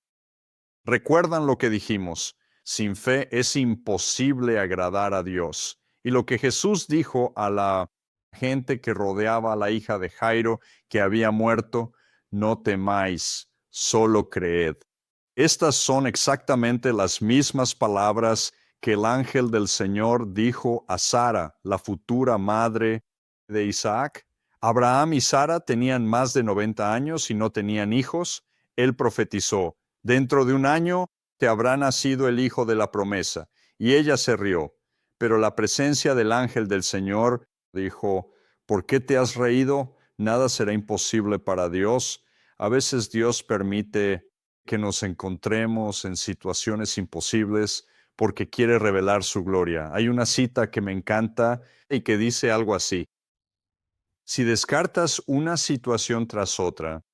Recuerdan lo que dijimos, sin fe es imposible agradar a Dios. Y lo que Jesús dijo a la gente que rodeaba a la hija de Jairo que había muerto, no temáis, solo creed. Estas son exactamente las mismas palabras que el ángel del Señor dijo a Sara, la futura madre de Isaac. Abraham y Sara tenían más de 90 años y no tenían hijos. Él profetizó, dentro de un año te habrá nacido el hijo de la promesa. Y ella se rió. Pero la presencia del ángel del Señor dijo, ¿por qué te has reído? Nada será imposible para Dios. A veces Dios permite que nos encontremos en situaciones imposibles porque quiere revelar su gloria. Hay una cita que me encanta y que dice algo así. Si descartas una situación tras otra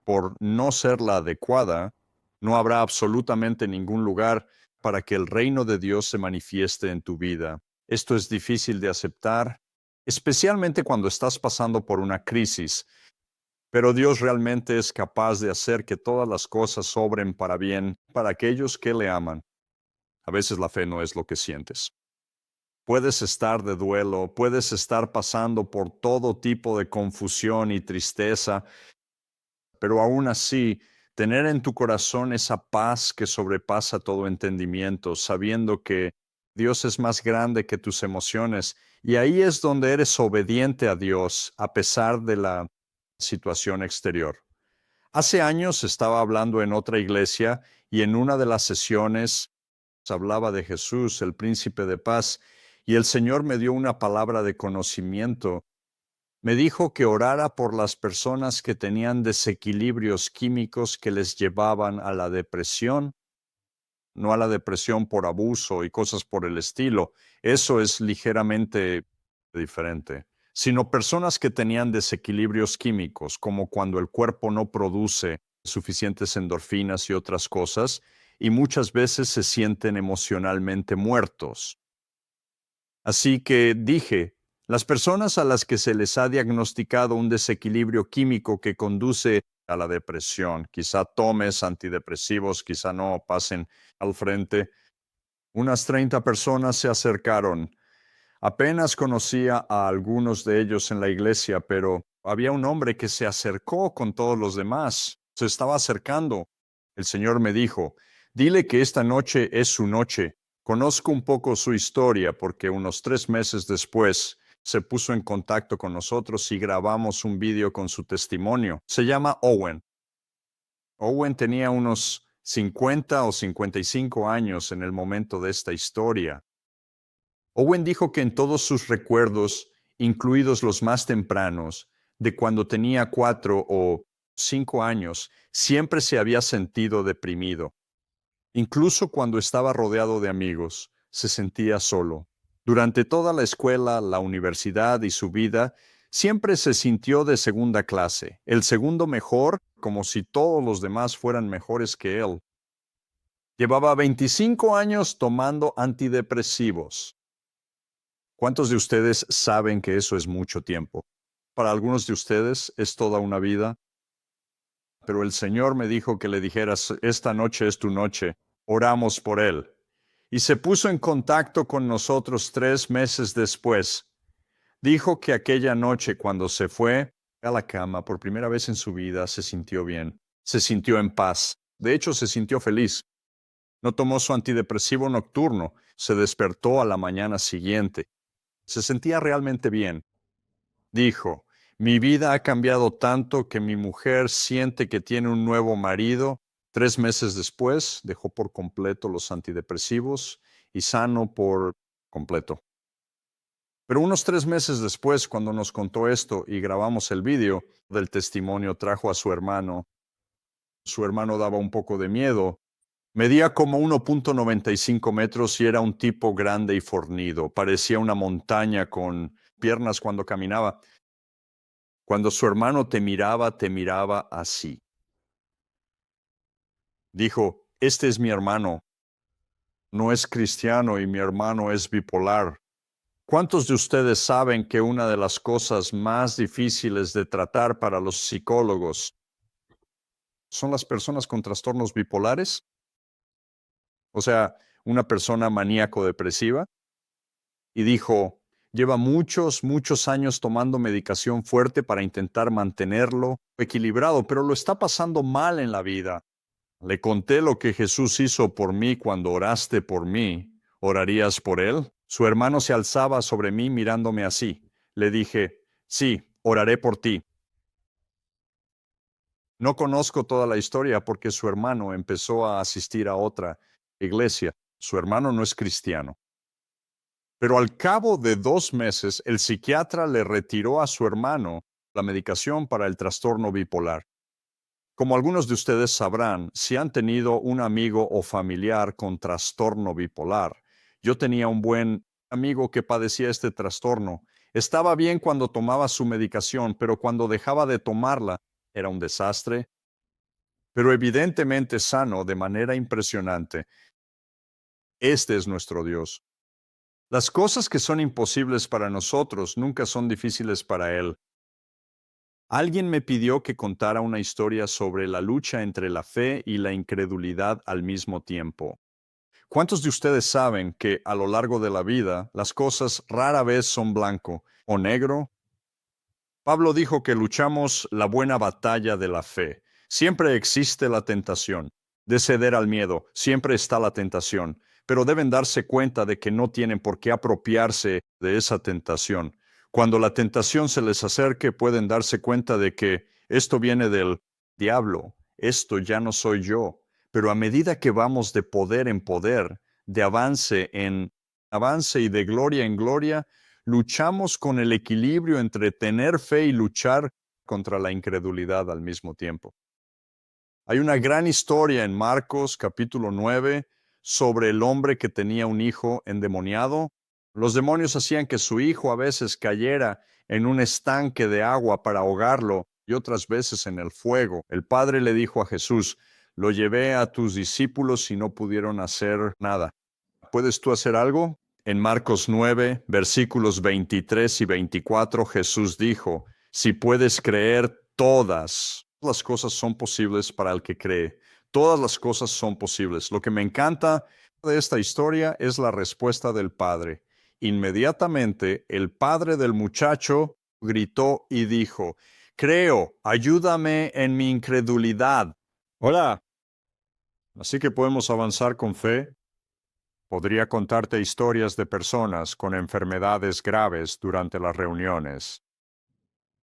por no ser la adecuada, no habrá absolutamente ningún lugar para que el reino de Dios se manifieste en tu vida. Esto es difícil de aceptar, especialmente cuando estás pasando por una crisis, pero Dios realmente es capaz de hacer que todas las cosas obren para bien para aquellos que le aman. A veces la fe no es lo que sientes. Puedes estar de duelo, puedes estar pasando por todo tipo de confusión y tristeza, Pero aún así, tener en tu corazón esa paz que sobrepasa todo entendimiento, sabiendo que Dios es más grande que tus emociones, y ahí es donde eres obediente a Dios a pesar de la situación exterior. Hace años estaba hablando en otra iglesia y en una de las sesiones hablaba de Jesús, el príncipe de paz, y el Señor me dio una palabra de conocimiento. Me dijo que orara por las personas que tenían desequilibrios químicos que les llevaban a la depresión, no a la depresión por abuso y cosas por el estilo. Eso es ligeramente diferente. Sino personas que tenían desequilibrios químicos, como cuando el cuerpo no produce suficientes endorfinas y otras cosas, y muchas veces se sienten emocionalmente muertos. Así que dije, las personas a las que se les ha diagnosticado un desequilibrio químico que conduce a la depresión, quizá tomes antidepresivos, quizá no, pasen al frente. Unas 30 personas se acercaron. Apenas conocía a algunos de ellos en la iglesia, pero había un hombre que se acercó con todos los demás. Se estaba acercando. El Señor me dijo, dile que esta noche es su noche. Conozco un poco su historia porque unos 3 meses después se puso en contacto con nosotros y grabamos un vídeo con su testimonio. Se llama Owen. Owen tenía unos 50 o 55 años en el momento de esta historia. Owen dijo que en todos sus recuerdos, incluidos los más tempranos, de cuando tenía 4 o 5 años, siempre se había sentido deprimido. Incluso cuando estaba rodeado de amigos, se sentía solo. Durante toda la escuela, la universidad y su vida, siempre se sintió de segunda clase, el segundo mejor, como si todos los demás fueran mejores que él. Llevaba 25 años tomando antidepresivos. ¿Cuántos de ustedes saben que eso es mucho tiempo? Para algunos de ustedes es toda una vida, pero el Señor me dijo que le dijeras, esta noche es tu noche, oramos por él. Y se puso en contacto con nosotros 3 meses después. Dijo que aquella noche cuando se fue a la cama por primera vez en su vida se sintió bien, se sintió en paz. De hecho, se sintió feliz. No tomó su antidepresivo nocturno, se despertó a la mañana siguiente. Se sentía realmente bien. Dijo, mi vida ha cambiado tanto que mi mujer siente que tiene un nuevo marido. 3 meses después dejó por completo los antidepresivos y sano por completo. Pero unos 3 meses después, cuando nos contó esto y grabamos el vídeo del testimonio, trajo a su hermano. Su hermano daba un poco de miedo. Medía como 1.95 metros y era un tipo grande y fornido. Parecía una montaña con piernas cuando caminaba. Cuando su hermano te miraba así. Dijo, este es mi hermano. No es cristiano y mi hermano es bipolar. ¿Cuántos de ustedes saben que una de las cosas más difíciles de tratar para los psicólogos son las personas con trastornos bipolares? O sea, una persona maníaco-depresiva. Y dijo, lleva muchos años tomando medicación fuerte para intentar mantenerlo equilibrado, pero lo está pasando mal en la vida. Le conté lo que Jesús hizo por mí cuando oraste por mí. ¿Orarías por él? Su hermano se alzaba sobre mí mirándome así. Le dije, sí, oraré por ti. No conozco toda la historia porque su hermano empezó a asistir a otra iglesia. Su hermano no es cristiano. Pero al cabo de 2 meses, el psiquiatra le retiró a su hermano la medicación para el trastorno bipolar. Como algunos de ustedes sabrán, si han tenido un amigo o familiar con trastorno bipolar, yo tenía un buen amigo que padecía este trastorno. Estaba bien cuando tomaba su medicación, pero cuando dejaba de tomarla, era un desastre. Pero evidentemente sano de manera impresionante. Este es nuestro Dios. Las cosas que son imposibles para nosotros nunca son difíciles para Él. Alguien me pidió que contara una historia sobre la lucha entre la fe y la incredulidad al mismo tiempo. ¿Cuántos de ustedes saben que a lo largo de la vida las cosas rara vez son blanco o negro? Pablo dijo que luchamos la buena batalla de la fe. Siempre existe la tentación de ceder al miedo, siempre está la tentación, pero deben darse cuenta de que no tienen por qué apropiarse de esa tentación. Cuando la tentación se les acerque, pueden darse cuenta de que esto viene del diablo, esto ya no soy yo, pero a medida que vamos de poder en poder, de avance en avance y de gloria en gloria, luchamos con el equilibrio entre tener fe y luchar contra la incredulidad al mismo tiempo. Hay una gran historia en Marcos capítulo 9 sobre el hombre que tenía un hijo endemoniado. Los demonios hacían que su hijo a veces cayera en un estanque de agua para ahogarlo y otras veces en el fuego. El padre le dijo a Jesús, lo llevé a tus discípulos y no pudieron hacer nada. ¿Puedes tú hacer algo? En Marcos 9, versículos 23 y 24, Jesús dijo, si puedes creer, todas las cosas son posibles para el que cree. Todas las cosas son posibles. Lo que me encanta de esta historia es la respuesta del padre. Inmediatamente, el padre del muchacho gritó y dijo, creo, ayúdame en mi incredulidad. Hola. Así que podemos avanzar con fe. Podría contarte historias de personas con enfermedades graves durante las reuniones,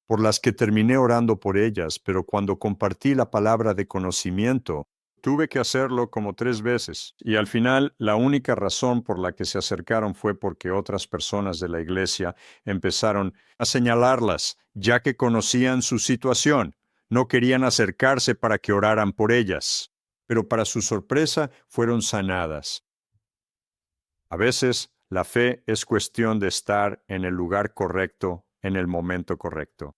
por las que terminé orando por ellas, pero cuando compartí la palabra de conocimiento, tuve que hacerlo como 3 veces, y al final la única razón por la que se acercaron fue porque otras personas de la iglesia empezaron a señalarlas, ya que conocían su situación. No querían acercarse para que oraran por ellas, pero para su sorpresa fueron sanadas. A veces, la fe es cuestión de estar en el lugar correcto, en el momento correcto.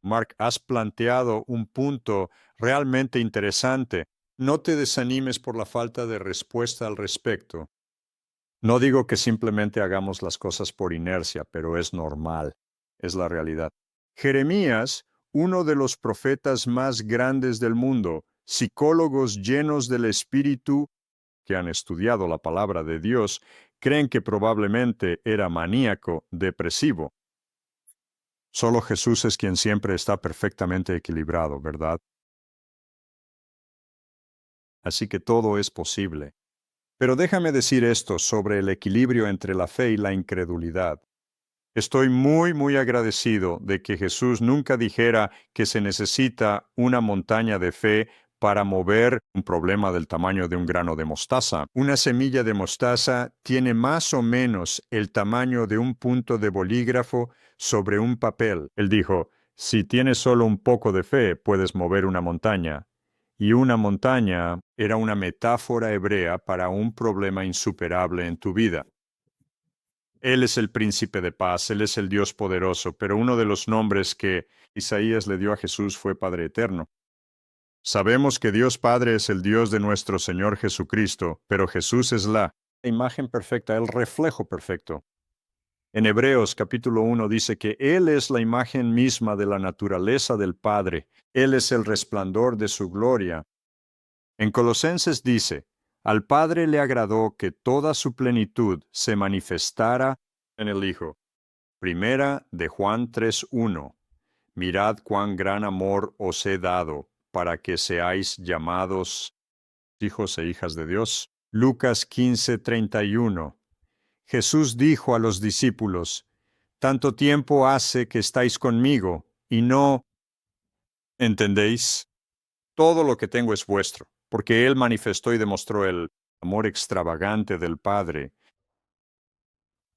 Mark, has planteado un punto realmente interesante. No te desanimes por la falta de respuesta al respecto. No digo que simplemente hagamos las cosas por inercia, pero es normal, es la realidad. Jeremías, uno de los profetas más grandes del mundo, psicólogos llenos del Espíritu, que han estudiado la palabra de Dios, creen que probablemente era maníaco, depresivo. Solo Jesús es quien siempre está perfectamente equilibrado, ¿verdad? Así que todo es posible. Pero déjame decir esto sobre el equilibrio entre la fe y la incredulidad. Estoy muy agradecido de que Jesús nunca dijera que se necesita una montaña de fe para mover un problema del tamaño de un grano de mostaza. Una semilla de mostaza tiene más o menos el tamaño de un punto de bolígrafo sobre un papel. Él dijo, si tienes solo un poco de fe, puedes mover una montaña. Y una montaña era una metáfora hebrea para un problema insuperable en tu vida. Él es el príncipe de paz, Él es el Dios poderoso, pero uno de los nombres que Isaías le dio a Jesús fue Padre Eterno. Sabemos que Dios Padre es el Dios de nuestro Señor Jesucristo, pero Jesús es la imagen perfecta, el reflejo perfecto. En Hebreos capítulo 1 dice que Él es la imagen misma de la naturaleza del Padre, Él es el resplandor de su gloria. En Colosenses dice, al Padre le agradó que toda su plenitud se manifestara en el Hijo. Primera de Juan 3:1. Mirad cuán gran amor os he dado, para que seáis llamados hijos e hijas de Dios. Lucas 15:31. Jesús dijo a los discípulos, tanto tiempo hace que estáis conmigo, y no entendéis. Todo lo que tengo es vuestro, porque Él manifestó y demostró el amor extravagante del Padre.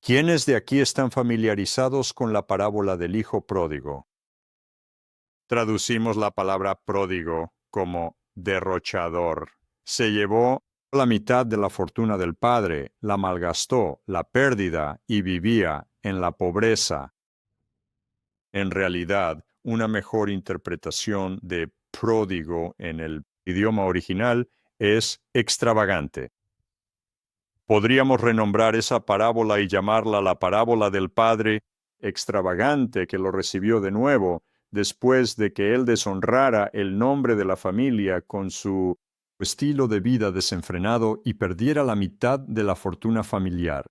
¿Quiénes de aquí están familiarizados con la parábola del Hijo Pródigo? Traducimos la palabra pródigo como derrochador. Se llevó la mitad de la fortuna del padre, la malgastó, la pérdida, y vivía en la pobreza. En realidad, una mejor interpretación de pródigo en el idioma original es extravagante. Podríamos renombrar esa parábola y llamarla la parábola del padre extravagante que lo recibió de nuevo, después de que él deshonrara el nombre de la familia con su estilo de vida desenfrenado y perdiera la mitad de la fortuna familiar.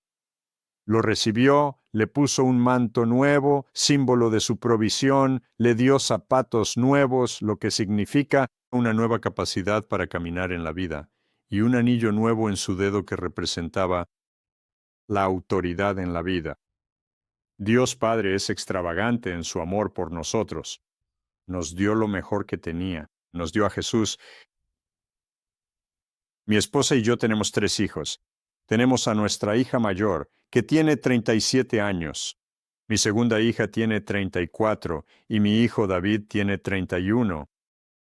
Lo recibió, le puso un manto nuevo, símbolo de su provisión, le dio zapatos nuevos, lo que significa una nueva capacidad para caminar en la vida, y un anillo nuevo en su dedo que representaba la autoridad en la vida. Dios Padre es extravagante en su amor por nosotros. Nos dio lo mejor que tenía. Nos dio a Jesús. Mi esposa y yo tenemos 3 hijos. Tenemos a nuestra hija mayor, que tiene 37 años. Mi segunda hija tiene 34 y mi hijo David tiene 31.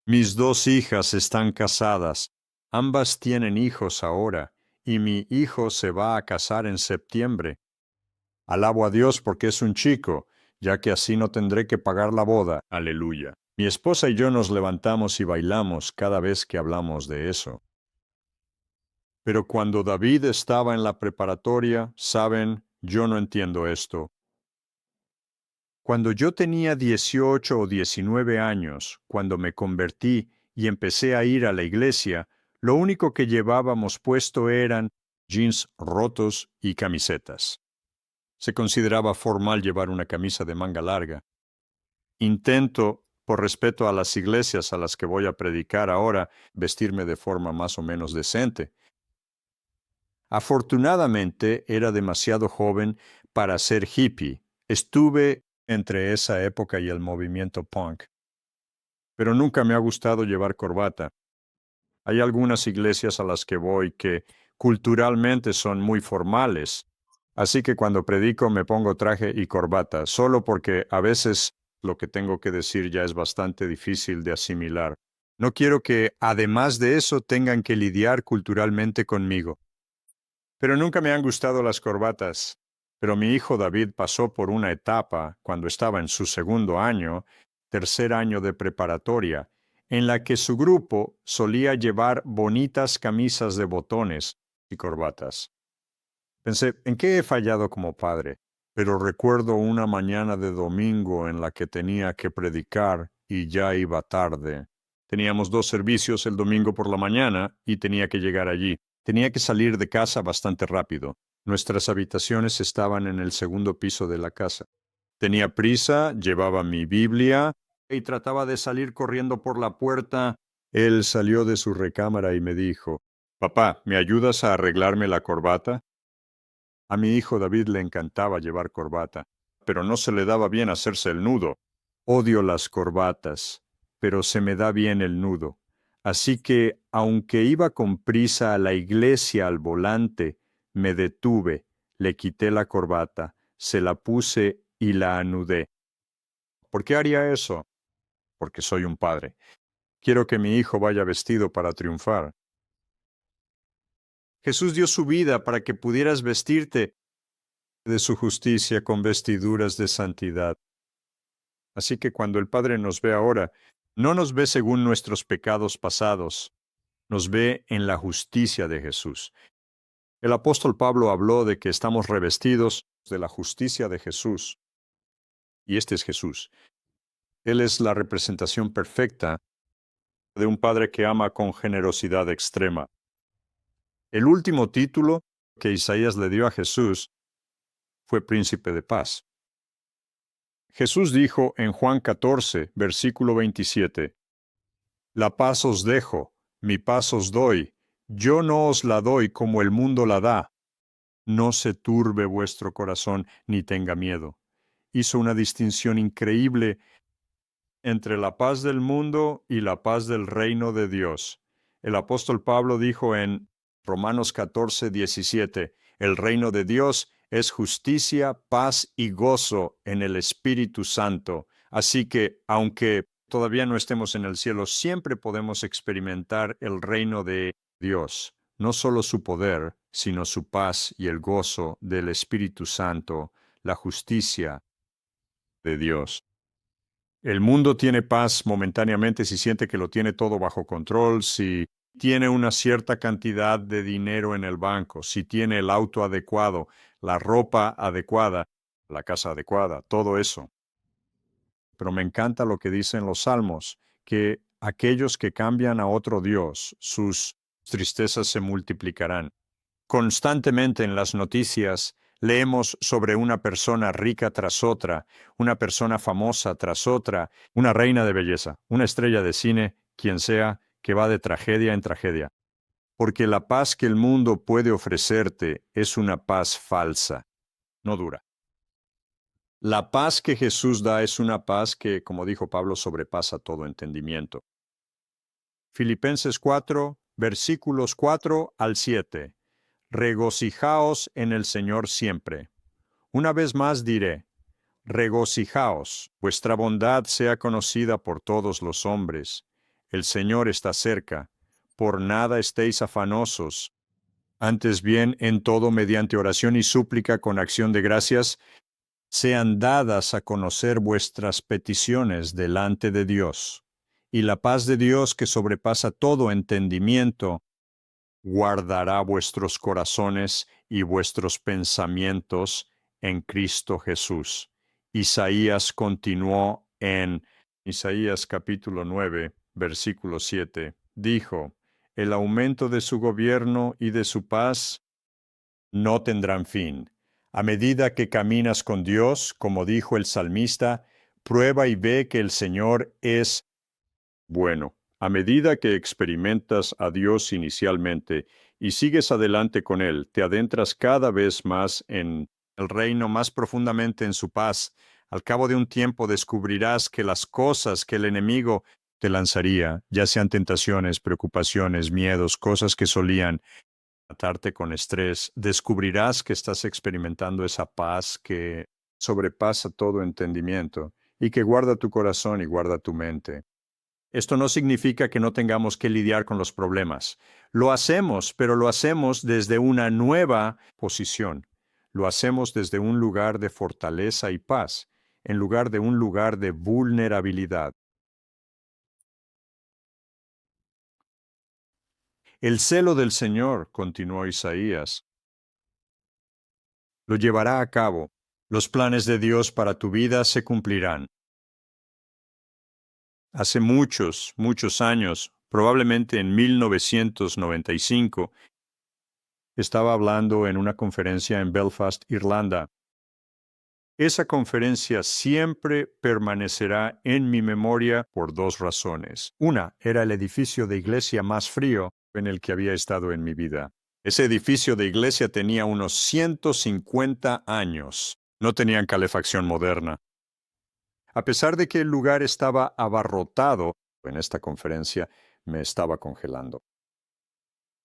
Mis 2 hijas están casadas. Ambas tienen hijos ahora, y mi hijo se va a casar en septiembre. Alabo a Dios porque es un chico, ya que así no tendré que pagar la boda. Aleluya. Mi esposa y yo nos levantamos y bailamos cada vez que hablamos de eso. Pero cuando David estaba en la preparatoria, saben, yo no entiendo esto. Cuando yo tenía 18 o 19 años, cuando me convertí y empecé a ir a la iglesia, lo único que llevábamos puesto eran jeans rotos y camisetas. Se consideraba formal llevar una camisa de manga larga. Intento, por respeto a las iglesias a las que voy a predicar ahora, vestirme de forma más o menos decente. Afortunadamente, era demasiado joven para ser hippie. Estuve entre esa época y el movimiento punk. Pero nunca me ha gustado llevar corbata. Hay algunas iglesias a las que voy que culturalmente son muy formales, así que cuando predico me pongo traje y corbata, solo porque a veces lo que tengo que decir ya es bastante difícil de asimilar. No quiero que, además de eso, tengan que lidiar culturalmente conmigo. Pero nunca me han gustado las corbatas. Pero mi hijo David pasó por una etapa, cuando estaba en su segundo año, tercer año de preparatoria, en la que su grupo solía llevar bonitas camisas de botones y corbatas. Pensé, ¿en qué he fallado como padre? Pero recuerdo una mañana de domingo en la que tenía que predicar y ya iba tarde. Teníamos 2 servicios el domingo por la mañana y tenía que llegar allí. Tenía que salir de casa bastante rápido. Nuestras habitaciones estaban en el segundo piso de la casa. Tenía prisa, llevaba mi Biblia y trataba de salir corriendo por la puerta. Él salió de su recámara y me dijo, «Papá, ¿me ayudas a arreglarme la corbata?» A mi hijo David le encantaba llevar corbata, pero no se le daba bien hacerse el nudo. Odio las corbatas, pero se me da bien el nudo. Así que, aunque iba con prisa a la iglesia al volante, me detuve, le quité la corbata, se la puse y la anudé. ¿Por qué haría eso? Porque soy un padre. Quiero que mi hijo vaya vestido para triunfar. Jesús dio su vida para que pudieras vestirte de su justicia con vestiduras de santidad. Así que cuando el Padre nos ve ahora, no nos ve según nuestros pecados pasados, nos ve en la justicia de Jesús. El apóstol Pablo habló de que estamos revestidos de la justicia de Jesús. Y este es Jesús. Él es la representación perfecta de un Padre que ama con generosidad extrema. El último título que Isaías le dio a Jesús fue Príncipe de Paz. Jesús dijo en Juan 14, versículo 27, «La paz os dejo, mi paz os doy, yo no os la doy como el mundo la da. No se turbe vuestro corazón ni tenga miedo». Hizo una distinción increíble entre la paz del mundo y la paz del reino de Dios. El apóstol Pablo dijo en Romanos 14, 17, «El reino de Dios es justicia, paz y gozo en el Espíritu Santo». Así que, aunque todavía no estemos en el cielo, siempre podemos experimentar el reino de Dios, no solo su poder, sino su paz y el gozo del Espíritu Santo, la justicia de Dios. El mundo tiene paz momentáneamente si siente que lo tiene todo bajo control, si tiene una cierta cantidad de dinero en el banco, si tiene el auto adecuado, la ropa adecuada, la casa adecuada, todo eso. Pero me encanta lo que dicen los salmos, que aquellos que cambian a otro Dios, sus tristezas se multiplicarán. Constantemente en las noticias Leemos sobre una persona rica tras otra, una persona famosa tras otra, una reina de belleza, una estrella de cine, quien sea, que va de tragedia en tragedia. Porque la paz que el mundo puede ofrecerte es una paz falsa, no dura. La paz que Jesús da es una paz que, como dijo Pablo, sobrepasa todo entendimiento. Filipenses 4, versículos 4 al 7. Regocijaos en el Señor siempre. Una vez más diré, regocijaos, vuestra bondad sea conocida por todos los hombres. El Señor está cerca. Por nada estéis afanosos. Antes bien, en todo mediante oración y súplica con acción de gracias, sean dadas a conocer vuestras peticiones delante de Dios. Y la paz de Dios, que sobrepasa todo entendimiento, guardará vuestros corazones y vuestros pensamientos en Cristo Jesús. Isaías continuó en Isaías capítulo 9, versículo 7. Dijo, el aumento de su gobierno y de su paz no tendrán fin. A medida que caminas con Dios, como dijo el salmista, prueba y ve que el Señor es bueno. A medida que experimentas a Dios inicialmente y sigues adelante con Él, te adentras cada vez más en el reino, más profundamente en su paz. Al cabo de un tiempo descubrirás que las cosas que el enemigo te lanzaría, ya sean tentaciones, preocupaciones, miedos, cosas que solían tratarte con estrés, descubrirás que estás experimentando esa paz que sobrepasa todo entendimiento y que guarda tu corazón y guarda tu mente. Esto no significa que no tengamos que lidiar con los problemas. Lo hacemos, pero lo hacemos desde una nueva posición. Lo hacemos desde un lugar de fortaleza y paz, en lugar de un lugar de vulnerabilidad. El celo del Señor, continuó Isaías, lo llevará a cabo. Los planes de Dios para tu vida se cumplirán. Hace muchos, muchos años, probablemente en 1995, estaba hablando en una conferencia en Belfast, Irlanda. Esa conferencia siempre permanecerá en mi memoria por dos razones. Una, era el edificio de iglesia más frío en el que había estado en mi vida. Ese edificio de iglesia tenía unos 150 años. No tenían calefacción moderna. A pesar de que el lugar estaba abarrotado, en esta conferencia me estaba congelando.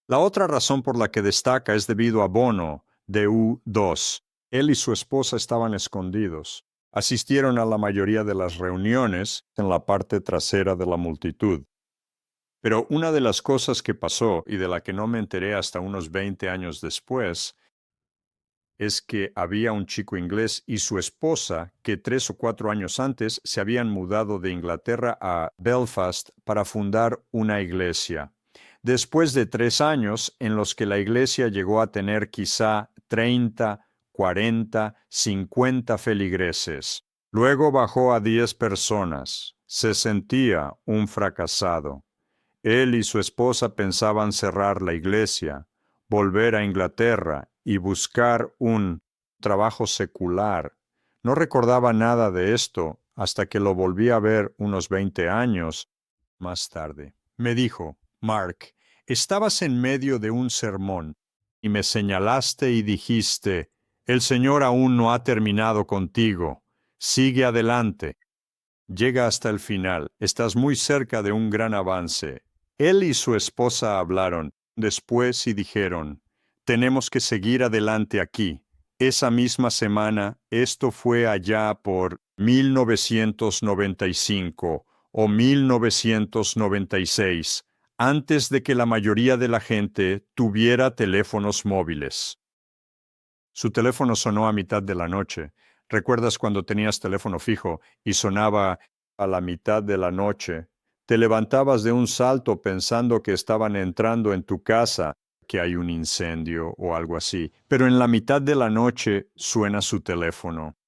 La otra razón por la que destaca es debido a Bono, de U2. Él y su esposa estaban escondidos. Asistieron a la mayoría de las reuniones en la parte trasera de la multitud. Pero una de las cosas que pasó, y de la que no me enteré hasta unos 20 años después, es que había un chico inglés y su esposa que 3 o 4 años antes se habían mudado de Inglaterra a Belfast para fundar una iglesia. Después de 3 años en los que la iglesia llegó a tener quizá 30, 40, 50 feligreses. Luego bajó a 10 personas. Se sentía un fracasado. Él y su esposa pensaban cerrar la iglesia, volver a Inglaterra y buscar un trabajo secular. No recordaba nada de esto hasta que lo volví a ver unos 20 años más tarde. Me dijo, Mark, estabas en medio de un sermón y me señalaste y dijiste, el Señor aún no ha terminado contigo. Sigue adelante. Llega hasta el final. Estás muy cerca de un gran avance. Él y su esposa hablaron después y dijeron, tenemos que seguir adelante aquí. Esa misma semana, esto fue allá por 1995 o 1996, antes de que la mayoría de la gente tuviera teléfonos móviles. Su teléfono sonó a mitad de la noche. ¿Recuerdas cuando tenías teléfono fijo y sonaba a la mitad de la noche? Te levantabas de un salto pensando que estaban entrando en tu casa, que hay un incendio o algo así. Pero en la mitad de la noche suena su teléfono.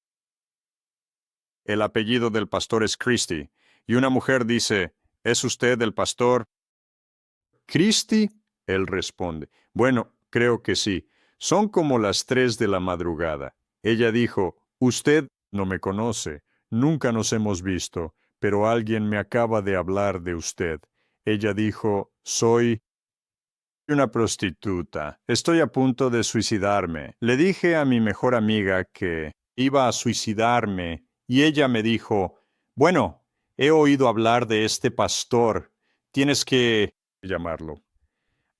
El apellido del pastor es Christie, y una mujer dice, ¿es usted el pastor Christie? Él responde, bueno, creo que sí. Son como las 3 de la madrugada. Ella dijo, usted no me conoce, nunca nos hemos visto, pero alguien me acaba de hablar de usted. Ella dijo, soy una prostituta. Estoy a punto de suicidarme. Le dije a mi mejor amiga que iba a suicidarme y ella me dijo, bueno, he oído hablar de este pastor. Tienes que llamarlo.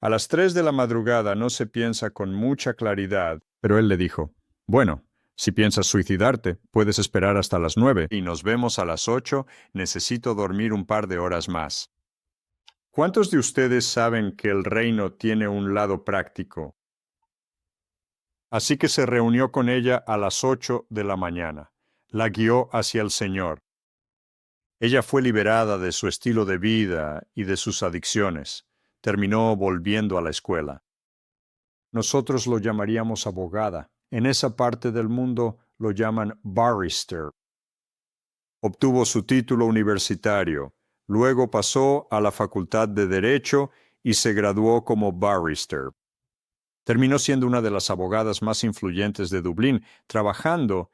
A las 3 de la madrugada no se piensa con mucha claridad, pero él le dijo, bueno, si piensas suicidarte, puedes esperar hasta las 9 y nos vemos a las 8. Necesito dormir un par de horas más. ¿Cuántos de ustedes saben que el reino tiene un lado práctico? Así que se reunió con ella a las 8 de la mañana. La guió hacia el Señor. Ella fue liberada de su estilo de vida y de sus adicciones. Terminó volviendo a la escuela. Nosotros lo llamaríamos abogada. En esa parte del mundo lo llaman barrister. Obtuvo su título universitario. Luego pasó a la Facultad de Derecho y se graduó como barrister. Terminó siendo una de las abogadas más influyentes de Dublín, trabajando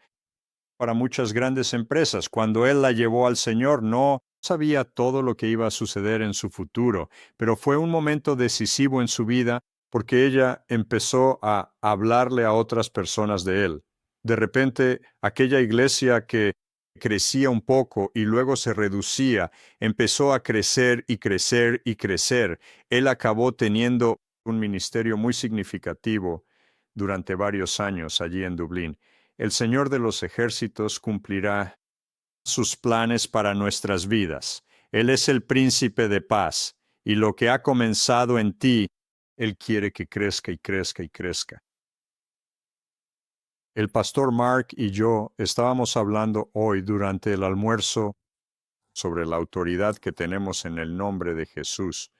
para muchas grandes empresas. Cuando él la llevó al Señor, no sabía todo lo que iba a suceder en su futuro, pero fue un momento decisivo en su vida porque ella empezó a hablarle a otras personas de él. De repente, aquella iglesia que crecía un poco y luego se reducía, empezó a crecer y crecer y crecer. Él acabó teniendo un ministerio muy significativo durante varios años allí en Dublín. El Señor de los ejércitos cumplirá sus planes para nuestras vidas. Él es el príncipe de paz, y lo que ha comenzado en ti, Él quiere que crezca y crezca y crezca. El pastor Mark y yo estábamos hablando hoy durante el almuerzo sobre la autoridad que tenemos en el nombre de Jesús.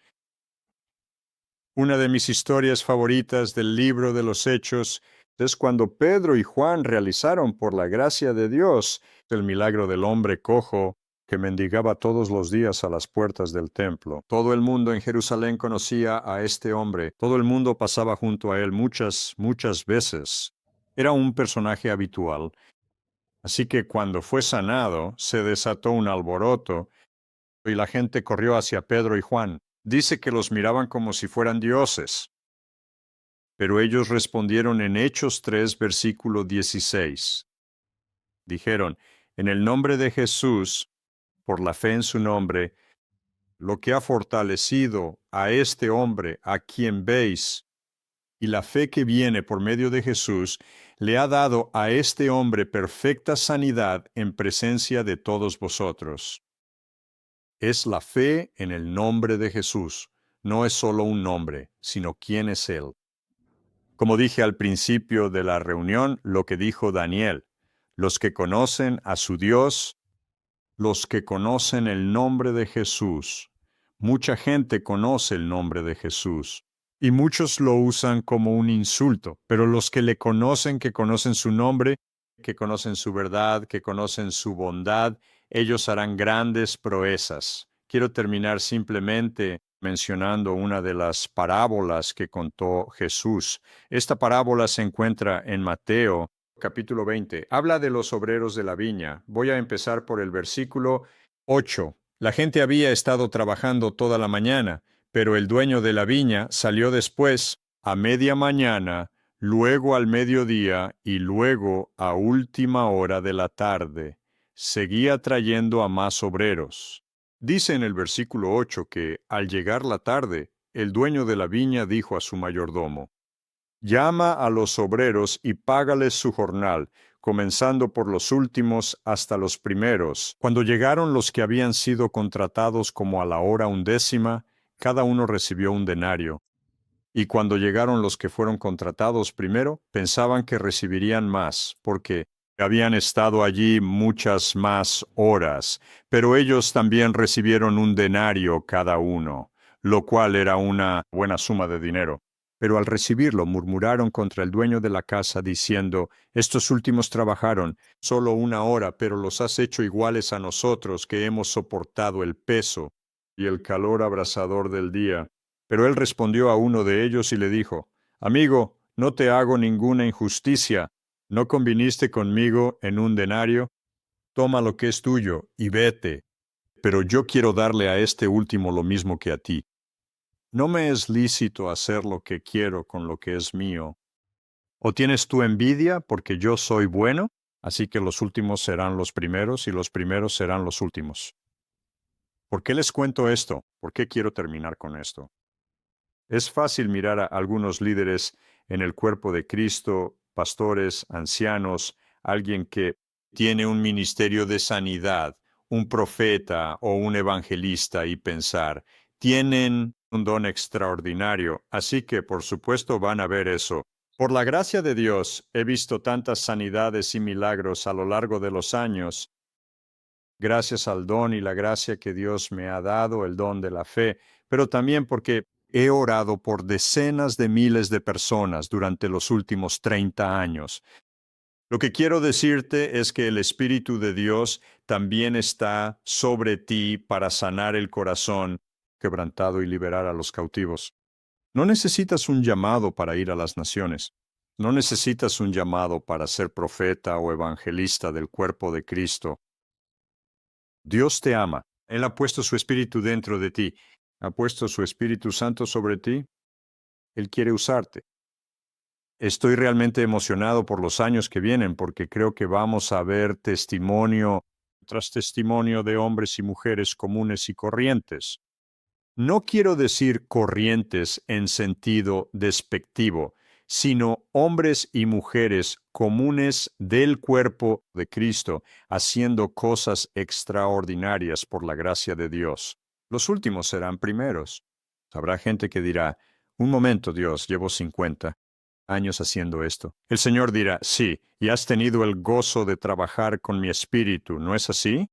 Una de mis historias favoritas del libro de los Hechos es cuando Pedro y Juan realizaron, por la gracia de Dios, el milagro del hombre cojo que mendigaba todos los días a las puertas del templo. Todo el mundo en Jerusalén conocía a este hombre. Todo el mundo pasaba junto a él muchas, muchas veces. Era un personaje habitual. Así que cuando fue sanado, se desató un alboroto y la gente corrió hacia Pedro y Juan. Dice que los miraban como si fueran dioses. Pero ellos respondieron en Hechos 3, versículo 16. Dijeron, en el nombre de Jesús, por la fe en su nombre, lo que ha fortalecido a este hombre a quien veis, y la fe que viene por medio de Jesús, le ha dado a este hombre perfecta sanidad en presencia de todos vosotros. Es la fe en el nombre de Jesús. No es solo un nombre, sino quién es Él. Como dije al principio de la reunión, lo que dijo Daniel, los que conocen a su Dios, los que conocen el nombre de Jesús. Mucha gente conoce el nombre de Jesús y muchos lo usan como un insulto, pero los que le conocen, que conocen su nombre, que conocen su verdad, que conocen su bondad, ellos harán grandes proezas. Quiero terminar simplemente mencionando una de las parábolas que contó Jesús. Esta parábola se encuentra en Mateo, capítulo 20. Habla de los obreros de la viña. Voy a empezar por el versículo 8. La gente había estado trabajando toda la mañana, pero el dueño de la viña salió después, a media mañana, luego al mediodía y luego a última hora de la tarde. Seguía trayendo a más obreros. Dice en el versículo 8 que, al llegar la tarde, el dueño de la viña dijo a su mayordomo, llama a los obreros y págales su jornal, comenzando por los últimos hasta los primeros. Cuando llegaron los que habían sido contratados como a la hora 11, cada uno recibió un denario. Y cuando llegaron los que fueron contratados primero, pensaban que recibirían más, porque habían estado allí muchas más horas, pero ellos también recibieron un denario cada uno, lo cual era una buena suma de dinero. Pero al recibirlo murmuraron contra el dueño de la casa, diciendo, estos últimos trabajaron solo 1 hora, pero los has hecho iguales a nosotros, que hemos soportado el peso y el calor abrasador del día. Pero él respondió a uno de ellos y le dijo, amigo, no te hago ninguna injusticia. ¿No conviniste conmigo en un denario? Toma lo que es tuyo y vete. Pero yo quiero darle a este último lo mismo que a ti. ¿No me es lícito hacer lo que quiero con lo que es mío? ¿O tienes tú envidia porque yo soy bueno? Así que los últimos serán los primeros y los primeros serán los últimos. ¿Por qué les cuento esto? ¿Por qué quiero terminar con esto? Es fácil mirar a algunos líderes en el cuerpo de Cristo, pastores, ancianos, alguien que tiene un ministerio de sanidad, un profeta o un evangelista y pensar, tienen un don extraordinario, así que por supuesto van a ver eso. Por la gracia de Dios he visto tantas sanidades y milagros a lo largo de los años, gracias al don y la gracia que Dios me ha dado, el don de la fe, pero también porque he orado por decenas de miles de personas durante los últimos 30 años. Lo que quiero decirte es que el Espíritu de Dios también está sobre ti para sanar el corazón quebrantado y liberar a los cautivos. No necesitas un llamado para ir a las naciones. No necesitas un llamado para ser profeta o evangelista del cuerpo de Cristo. Dios te ama. Él ha puesto su Espíritu dentro de ti. Ha puesto su Espíritu Santo sobre ti. Él quiere usarte. Estoy realmente emocionado por los años que vienen porque creo que vamos a ver testimonio tras testimonio de hombres y mujeres comunes y corrientes. No quiero decir corrientes en sentido despectivo, sino hombres y mujeres comunes del cuerpo de Cristo, haciendo cosas extraordinarias por la gracia de Dios. Los últimos serán primeros. Habrá gente que dirá, un momento, Dios, llevo 50 años haciendo esto. El Señor dirá, sí, y has tenido el gozo de trabajar con mi espíritu, ¿no es así?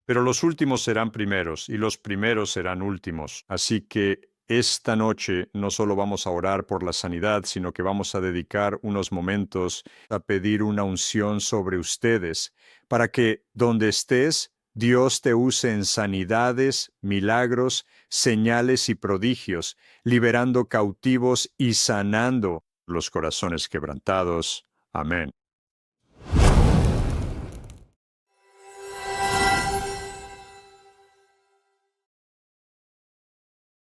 Pero los últimos serán primeros y los primeros serán últimos. Así que esta noche no solo vamos a orar por la sanidad, sino que vamos a dedicar unos momentos a pedir una unción sobre ustedes, para que donde estés, Dios te use en sanidades, milagros, señales y prodigios, liberando cautivos y sanando los corazones quebrantados. Amén.